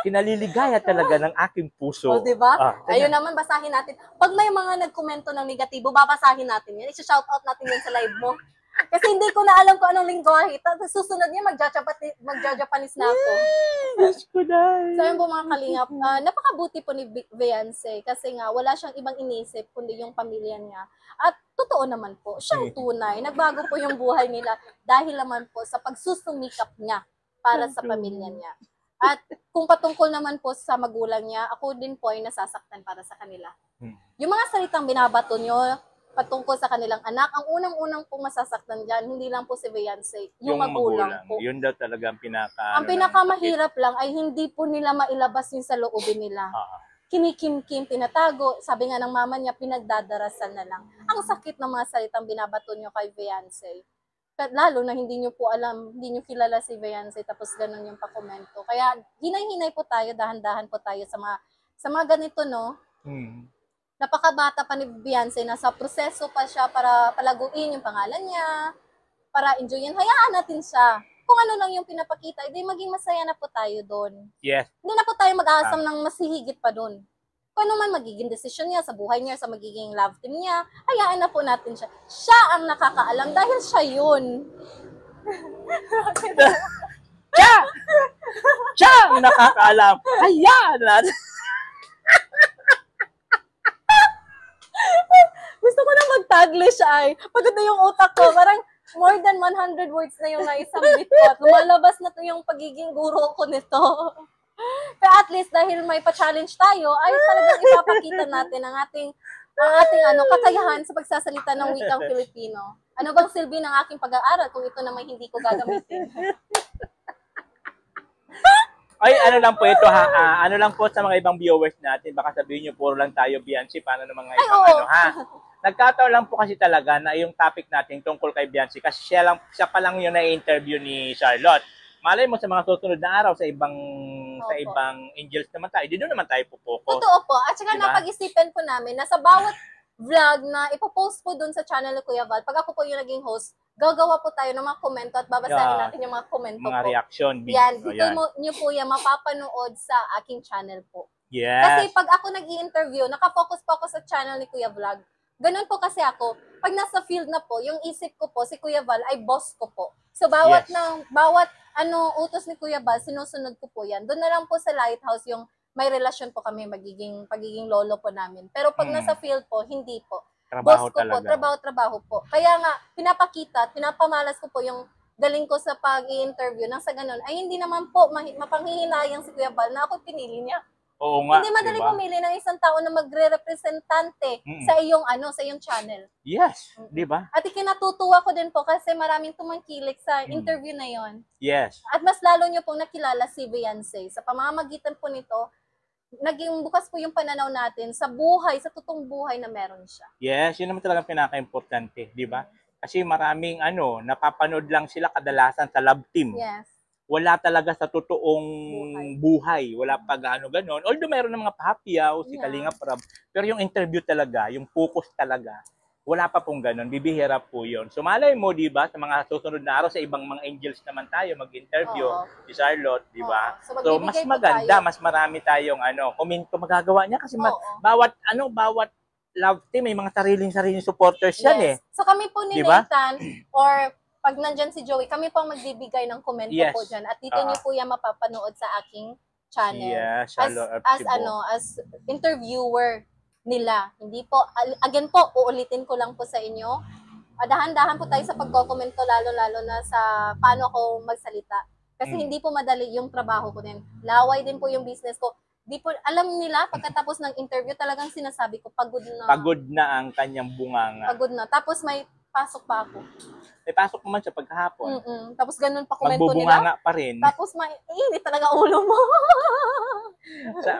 Pinaliligaya talaga ng aking puso. O, di ba? Ayun Ayun naman, basahin natin. Pag may mga nagkomento ng negatibo, babasahin natin yan. I-shoutout natin yan sa live mo. Kasi hindi ko na alam kung anong lingwahe. Tapos susunod niya, magja-Japanese na ako. Diyos ko na. So, yun po mga kalingap. Napakabuti po ni Beyonce kasi nga wala siyang ibang inisip kundi yung pamilya niya. At totoo naman po, siyang tunay. Nagbago po yung buhay nila dahil naman po sa pagsusumikap niya para sa pamilya niya. At kung patungkol naman po sa magulang niya, ako din po ay nasasaktan para sa kanila. Yung mga salitang binabato niyo patungkol sa kanilang anak, ang unang-unang pong masasaktan dyan, hindi lang po si Beyonce, yung magulang po. Yun daw talaga ang Ang pinakamahirap lang ay hindi po nila mailabas yung sa loobin nila. Kinikim-kim, tinatago. Sabi nga ng mama niya, pinagdadarasan na lang. Ang sakit ng mga salitang binabato niyo kay Beyonce. Lalo na hindi niyo po alam, hindi niyo kilala si Beyonce, tapos ganun yung pakomento. Kaya hinay-hinay po tayo, dahan-dahan po tayo sa mga ganito, no? Napakabata pa ni Beyonce, nasa proseso pa siya para palaguin yung pangalan niya, para enjoyin. Hayaan natin siya. Kung ano lang yung pinapakita, edi maging masaya na po tayo doon. Yes. Hindi na po tayo mag-aasam ng mas hihigit pa doon. Kung ano man magiging desisyon niya sa buhay niya, sa magiging love team niya, hayaan na po natin siya. Siya ang nakakaalam dahil siya yun. Siya ang nakakaalam. Hayaan natin. Gusto ko na magtago Taglish ay. Pagod na yung utak ko. Parang more than 100 words na yung naisambit ko. At lumalabas na to yung pagiging guro ko nito. Pero at least dahil may pa-challenge tayo, ay talagang ipapakita natin ang ating kakayahan sa pagsasalita ng wikang Filipino. Ano bang silbi ng aking pag-aaral kung ito naman hindi ko gagamitin? Ay, ano lang po ito ha, ano lang po sa mga ibang viewers natin, baka sabihin nyo puro lang tayo Biancy, paano ng mga ibang ano ha. Nagkataon lang po kasi talaga na yung topic natin tungkol kay Biancy kasi siya pa lang yung na-interview ni Charlotte. Malay mo sa mga susunod na araw sa ibang angels naman tayo, di doon naman tayo pupokus. Totoo po. At saka Diba? napag-isipan po namin na sa bawat vlog na ipopost po doon sa channel ni Kuya Val, pag ako po yung naging host, gagawa po tayo ng mga komento at babasahin natin yung mga komento Mga po. reaction. Yan, dito nyo po yan mapapanood sa aking channel po. Yes. Kasi pag ako nag-i-interview, nakafocus po ako sa channel ni Kuya Vlog. Ganun po kasi ako. Pag nasa field na po, yung isip ko po, si Kuya Val ay boss ko po. So bawat utos ni Kuya Val, sinusunod ko po yan. Doon na lang po sa Lighthouse yung may relasyon po kami, pagiging lolo po namin. Pero pag nasa field po, hindi po. Trabaho Boss ko talaga. po, trabaho po. Kaya nga, pinapakita at pinapamalas ko po yung galing ko sa pag-i-interview nang sa ganun, ay hindi naman po mapanghihinayang si Kuya Val na ako pinili niya. Oo nga, Hindi madali diba? pumili ng isang tao na magre-representante sa iyong channel. Yes, di ba? At ikinatutuwa ko din po kasi maraming tumangkilik sa interview na yon. Yes. At mas lalo nyo pong nakilala si Beyonce. Sa pamamagitan po nito, naging bukas po yung pananaw natin sa buhay, sa totoong buhay na meron siya. Yes, yun naman talagang pinaka-importante, di ba? Kasi maraming napapanood lang sila kadalasan sa love team. Yes. Wala talaga sa totoong buhay. Wala pa ganon. Although meron ng mga pahapiyaw, si Kalingap Rab, pero yung interview talaga, yung focus talaga, wala pa pong ganon. Bibihira po yun. So malay mo, di ba, sa mga susunod na araw, sa ibang mga angels naman tayo mag-interview, si Charlotte, di ba? So mas maganda, mas marami tayong komento magagawa niya kasi bawat love team, may mga sariling supporters yan eh. So kami po ni Diba? Nathan, or pag nandyan si Joey, kami po ang magbibigay ng komento po dyan. At dito niyo po yan mapapanood sa aking channel. Yes, as interviewer nila. Hindi po, again po, uulitin ko lang po sa inyo. Dahan-dahan po tayo sa pagkokomento, lalo-lalo na sa paano ako magsalita. Kasi hindi po madali yung trabaho ko din. Laway din po yung business ko. Di po, alam nila, pagkatapos ng interview, talagang sinasabi ko, pagod na. Pagod na ang kanyang bunganga. Pagod na. Tapos may pasok pa ako. May pasok naman siya pagkahapon. Tapos ganun pa komento nila. Magbubunganga pa rin. Tapos mainit talaga ulo mo.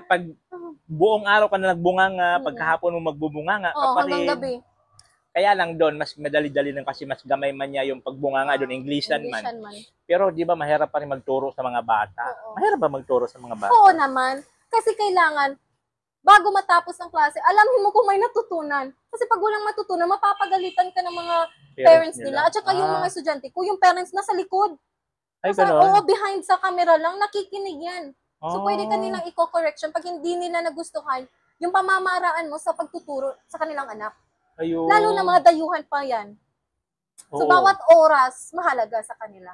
Pag buong araw ka na nagbunganga, pagkahapon mo magbubunganga ka pa rin. Hanggang gabi. Kaya lang doon, mas madali-dali lang kasi mas gamay man niya yung pagbunganga doon, Englishan man. Pero di ba mahirap pa rin magturo sa mga bata? Mahirap ba magturo sa mga bata? Oo naman. Kasi kailangan, bago matapos ang klase, alamin mo kung may natutunan. Kasi pag walang matutunan, mapapagalitan ka ng mga parents nila. At saka yung mga estudyante ko, yung parents nasa likod. Ay, gano'n? Behind sa camera lang, nakikinig yan. So, pwede ka nilang i-correction pag hindi nila nagustuhan yung pamamaraan mo sa pagtuturo sa kanilang anak. Ayun. Lalo na mga dayuhan pa yan. So, bawat oras, mahalaga sa kanila.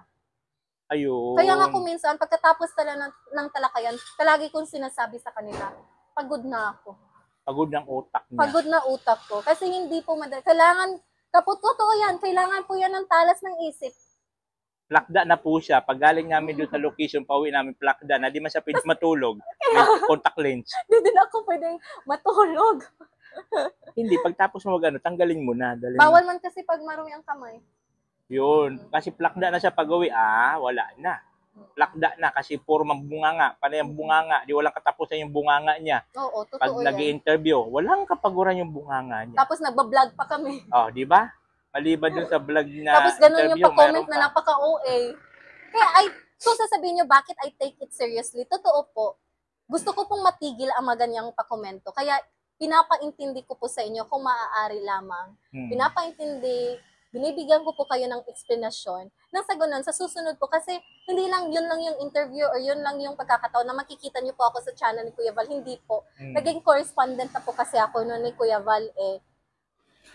Ayun. Kaya nga kung minsan, pagkatapos tala ng talakayan, palagi kong sinasabi sa kanila, pagod na ako. Pagod ng utak niya. Pagod na utak ko. Kasi hindi po madali. Kailangan, totoo yan, kailangan po yan ng talas ng isip. Plakda na po siya. Pag galing namin doon sa location, pauwi namin plakda na. Di man siya pwede matulog. May contact lens. Hindi din ako pwedeng matulog. Hindi, pagtapos mo tanggalin mo na. Bawal man kasi pag marumi ang kamay. Yun. Kasi plakda na siya pag uwi. Wala na. Plakda na kasi puro mambunganga. Panay ang bunganga. Di walang katapusan yung bunganga niya. Oo, totoo pag yan. nag-i-interview, walang kapaguran yung bunganga niya. Tapos nagbablog pa kami. Di ba? Maliban dun sa vlog na tapos ganun interview, yung pa-comment na napaka-OA. Kaya so sasabihin nyo, bakit I take it seriously? Totoo po. Gusto ko pong matigil ang maganyang pa-komento. Kaya pinapaintindi ko po sa inyo kung maaari lamang. Pinapaintindi, binibigyan ko po kayo ng explanation. Nang sa ganun, sa susunod po, kasi hindi lang yun lang yung interview or yun lang yung pagkakataon na makikita nyo po ako sa channel ni Kuya Val. Hindi po. Naging correspondent na po kasi ako noon ni Kuya Val eh.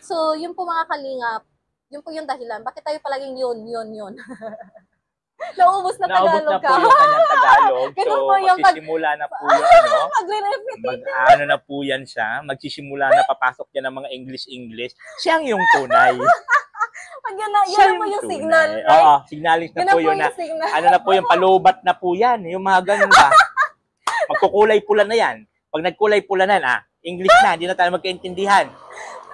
So, yun po mga kalingap, yun po yung dahilan. Bakit tayo palaging yun? Naubos na Naubos na Tagalog po ka. yung kanyang Tagalog. So, Ganun po yung magsisimula na po yung ano, Mag-repeat. ano na po yan siya, magsisimula na papasok yan ng mga English. Siya ang yung tunay. Siya Yan na po yung signal. tunay. Right? Oo, signaling na Yan po na yun na, yung signal. ano na po yung palubat na po yan. Yung mga ganun ba? Magkukulay pula na yan. Pag nagkulay pula na yan, English na, hindi na tayo magkaintindihan.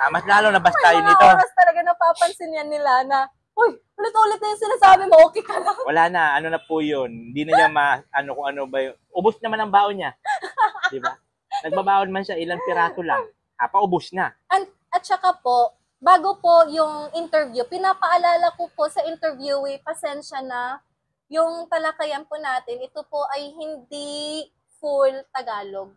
Mas lalo na basta tayo May nito. mga oras talaga napapansin yan nila na, uy, ulit-ulit na yung sinasabi mo, okay ka lang. Wala na, ano na po yun. Hindi na niya ano kung ano ba yun. Ubus naman ang baon niya. Di ba? Nagbabaon man siya, ilang piraso lang. Paubos na. At saka po, bago po yung interview, pinapaalala ko po sa interviewee, pasensya na, yung talakayan po natin, ito po ay hindi full Tagalog.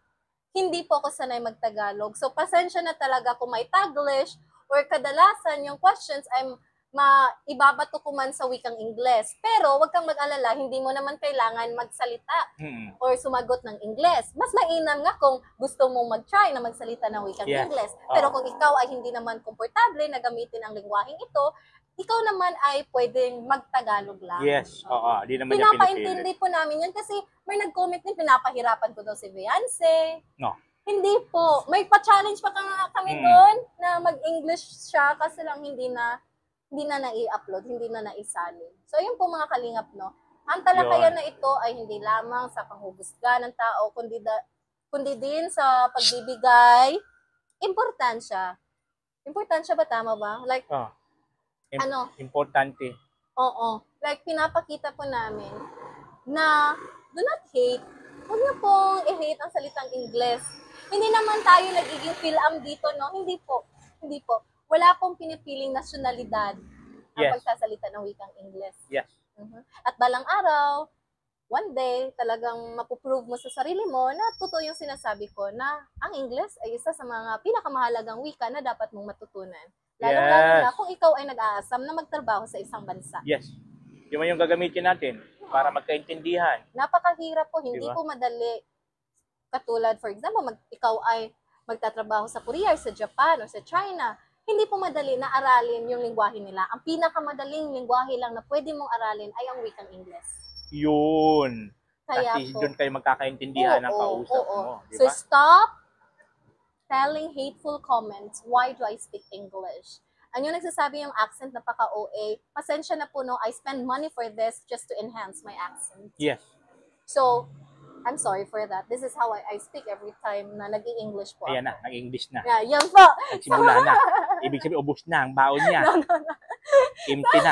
Hindi po ako sanay mag-Tagalog. So, pasensya na talaga kung may Taglish or kadalasan yung questions ay maibabato ko man sa wikang Ingles. Pero, wag kang mag-alala, hindi mo naman kailangan magsalita or sumagot ng Ingles. Mas mainam nga kung gusto mong mag-try na magsalita ng wikang Yes. Ingles. Pero kung ikaw ay hindi naman komportable na gamitin ang lingwaheng ito, ikaw naman ay pwedeng mag-Tagalog lang. Yes, oo. Di naman niya pinipilit. Pinapaintindi po namin yan kasi may nag-comment din, pinapahirapan ko daw si Beyonce. No. Hindi po. May pa-challenge pa kami doon na mag-English siya kasi lang hindi na nai-upload, hindi na naisalin. So, yun po mga kalingap, no? Ang talakayan na ito ay hindi lamang sa panghubusga ng tao, kundi din sa pagbibigay importansya. Importansya ba? Tama ba? Like, Importante. oo. Like, pinapakita po namin na do not hate. Huwag niyo pong i-hate ang salitang Ingles. Hindi naman tayo nagiging Phil-am dito, no? Hindi po. Hindi po. Wala pong pinipiling nasyonalidad ang pagsasalita ng wikang Ingles. Yes. At balang araw, one day, talagang mapuprove mo sa sarili mo na totoo yung sinasabi ko na ang Ingles ay isa sa mga pinakamahalagang wika na dapat mong matutunan. Lalo-lalo na kung ikaw ay nag-aasam na magtrabaho sa isang bansa. Yes. Yung yung gagamitin natin para magkaintindihan. Napakahirap po, hindi Diba? po madali. Katulad, for example, ikaw ay magtatrabaho sa Korea, or sa Japan, o sa China. Hindi po madali na aralin yung lingwahe nila. Ang pinakamadaling lingwahe lang na pwede mong aralin ay ang wikang Ingles. Yun. Kaya Kasi po, doon kayo magkakaintindihan ng kausap mo. So Diba? stop telling hateful comments. Why do I speak English? Ang yung nagsasabi yung accent napaka-OA, pasensya na po no, I spend money for this just to enhance my accent. Yes. So, I'm sorry for that. This is how I speak every time na nag-i-English po. Ayan na, nag-English na. Yeah, yan po. Nagsimula na. Ibig sabihin, ubos na ang baon niya. Empty na.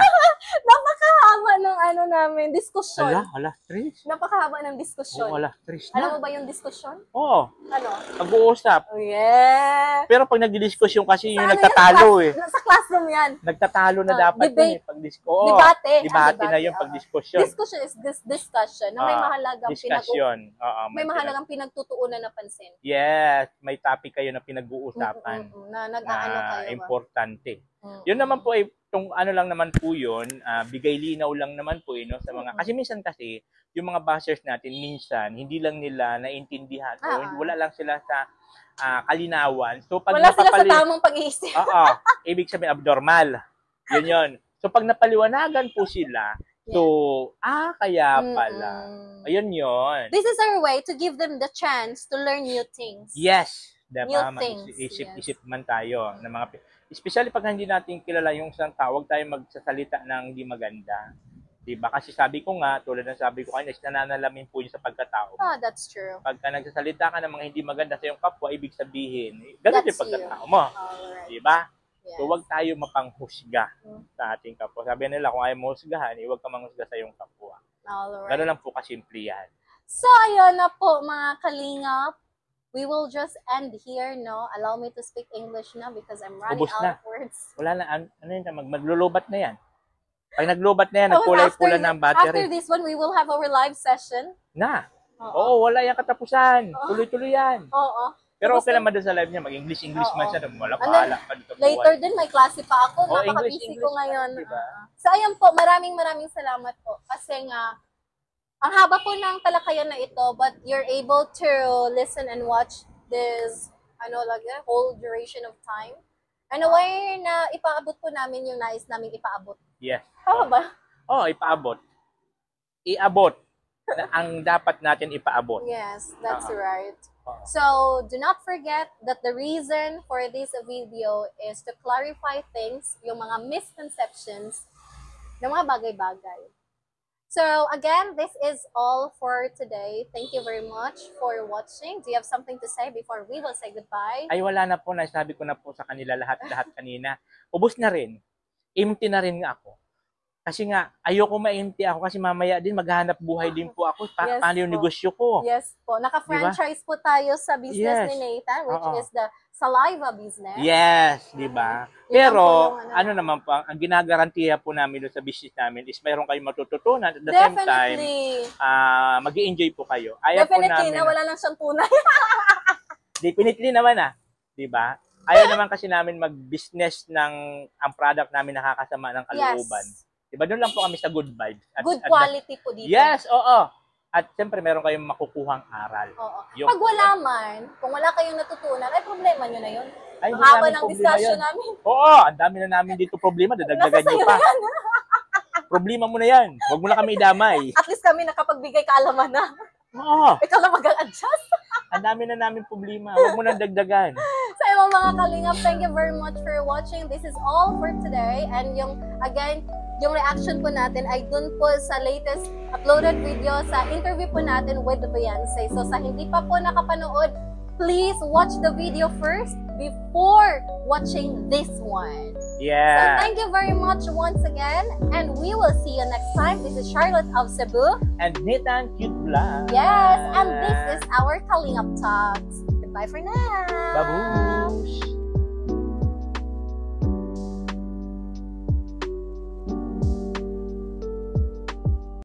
Napakahaba ng namin, diskusyon. Hala, Trish. Napakahaba ng diskusyon. Oo, hala, Trish Alam mo na. ba yung diskusyon? Oo, Ano? pag-uusap. Oh, yeah. Pero pag nagdi-discussion kasi yung Sa nagtatalo yan? eh. Sa classroom yan. Nagtatalo na dapat debate. yun eh. Pag-disco. Debate. Debate na yun oo. pag discussion. Discussion is discussion na may mahalagang Discussion. Oo, may mahalagang pinagtutuunan na pansin. Yes, may topic kayo na pinag-uusapan Na nag-aano na kayo ba? importante. Mm. Yun naman po ay itong ano lang naman po yun, bigay linaw lang naman po no, sa mga, kasi minsan kasi, yung mga bashers natin, minsan, hindi lang nila naintindihan o wala lang sila sa kalinawan. So, pag wala sila sa tamang pag-iisip. Oo, ibig sabihin abnormal. Yun. So, pag napaliwanagan po sila, so, kaya pala. Ayun yun. This is our way to give them the chance to learn new things. Yes. New Diba? things, Isip man tayo ng mga especially pag hindi natin kilala yung isang tao, huwag tayo magsasalita ng hindi maganda. Diba? Kasi sabi ko nga, tulad ng sabi ko kanina, nananalamin po yun sa pagkatao. That's true. Pagka nagsasalita ka ng mga hindi maganda sa iyong kapwa, ibig sabihin, ganun yung pagkatao mo. Alright. Diba? Yes. So, huwag tayo mapanghusga sa ating kapwa. Sabi nila, kung ayaw mo husgahan, huwag ka manghusga sa iyong kapwa. Alright. Ganun lang po kasimple yan. So, ayun na po mga kalingap. We will just end here, no? Allow me to speak English now because I'm running Ubus out na. of words. Wala na, ano yun, maglulubat na yan. Pag naglubat na yan, nagkulay-pula na ang After battery. this one, we will have our live session. Na. Oo. Oo, wala yan katapusan. Tuloy-tuloy yan. Oo. Pero okay Gusto- naman doon sa live niya, mag-English man Oo. siya. Wala And pahala pa dito. Later din, may klase pa ako. Oh, Napaka-busy ko English ngayon. pa, diba? So, ayun po, maraming salamat po. Kasi nga, ang haba po ng talakayan na ito, but you're able to listen and watch this, whole duration of time. And a way na ipaabot po namin yung nais naming ipaabot. Yes. Tama ba? Oo, ipaabot. iabot na ang dapat natin ipaabot. Yes, that's Oo. right. Oo. So, do not forget that the reason for this video is to clarify things, yung mga misconceptions ng mga bagay-bagay. So, again, this is all for today. Thank you very much for watching. Do you have something to say before we will say goodbye? Ay wala na po, nasabi ko na po sa kanila lahat kanina. Ubos na rin. Empty na rin nga ako. Kasi nga, ayoko ma-empty ako kasi mamaya din maghahanap buhay din po ako. Yes Paano yung po. negosyo ko? Yes po. Naka-franchise po tayo sa business Yes. ni Nathan, which Oo. is the Saliva business. Yes, di ba? Yun Pero, lang po yung ano naman po, ang ginagarantiya po namin doon sa business namin is mayroon kayong matututunan. At the same time, Definitely. mag-i-enjoy po kayo. Ayaw po Definitely namin, na wala lang siyang tunay. definitely naman di ba? Ayaw naman kasi namin mag-business ng ang product namin nakakasama ng kalooban. Yes. Di ba? Doon lang po kami sa good vibes. Good quality po dito. Yes, oo. At siyempre, meron kayong makukuhang aral. Oo. Yung- Pag wala man, kung wala kayong natutunan, ay problema nyo na yun. Ay, Ang hindi haba namin ng problema discussion yun. namin. Oo, ang dami na namin dito problema. Dadagdagan nyo pa. Problema mo na yan. Huwag mo na kami idamay. At least kami nakapagbigay kaalaman na. Oo, Ikaw lang mag-adjust. ang dami na namin problema. Huwag mo na dagdagan. Sa ibang mga kalingap, thank you very much for watching. This is all for today. And yung reaction po natin ay dun po sa latest uploaded video sa interview po natin with the Beyonce. So sa hindi pa po nakapanood, please watch the video first before watching this one. So Yeah. thank you very much once again, and we will see you next time. This is Charlotte of Cebu. And Nathan Cute Vlog. Yes, and this is our Kalingap Talks. Goodbye for now. Babush.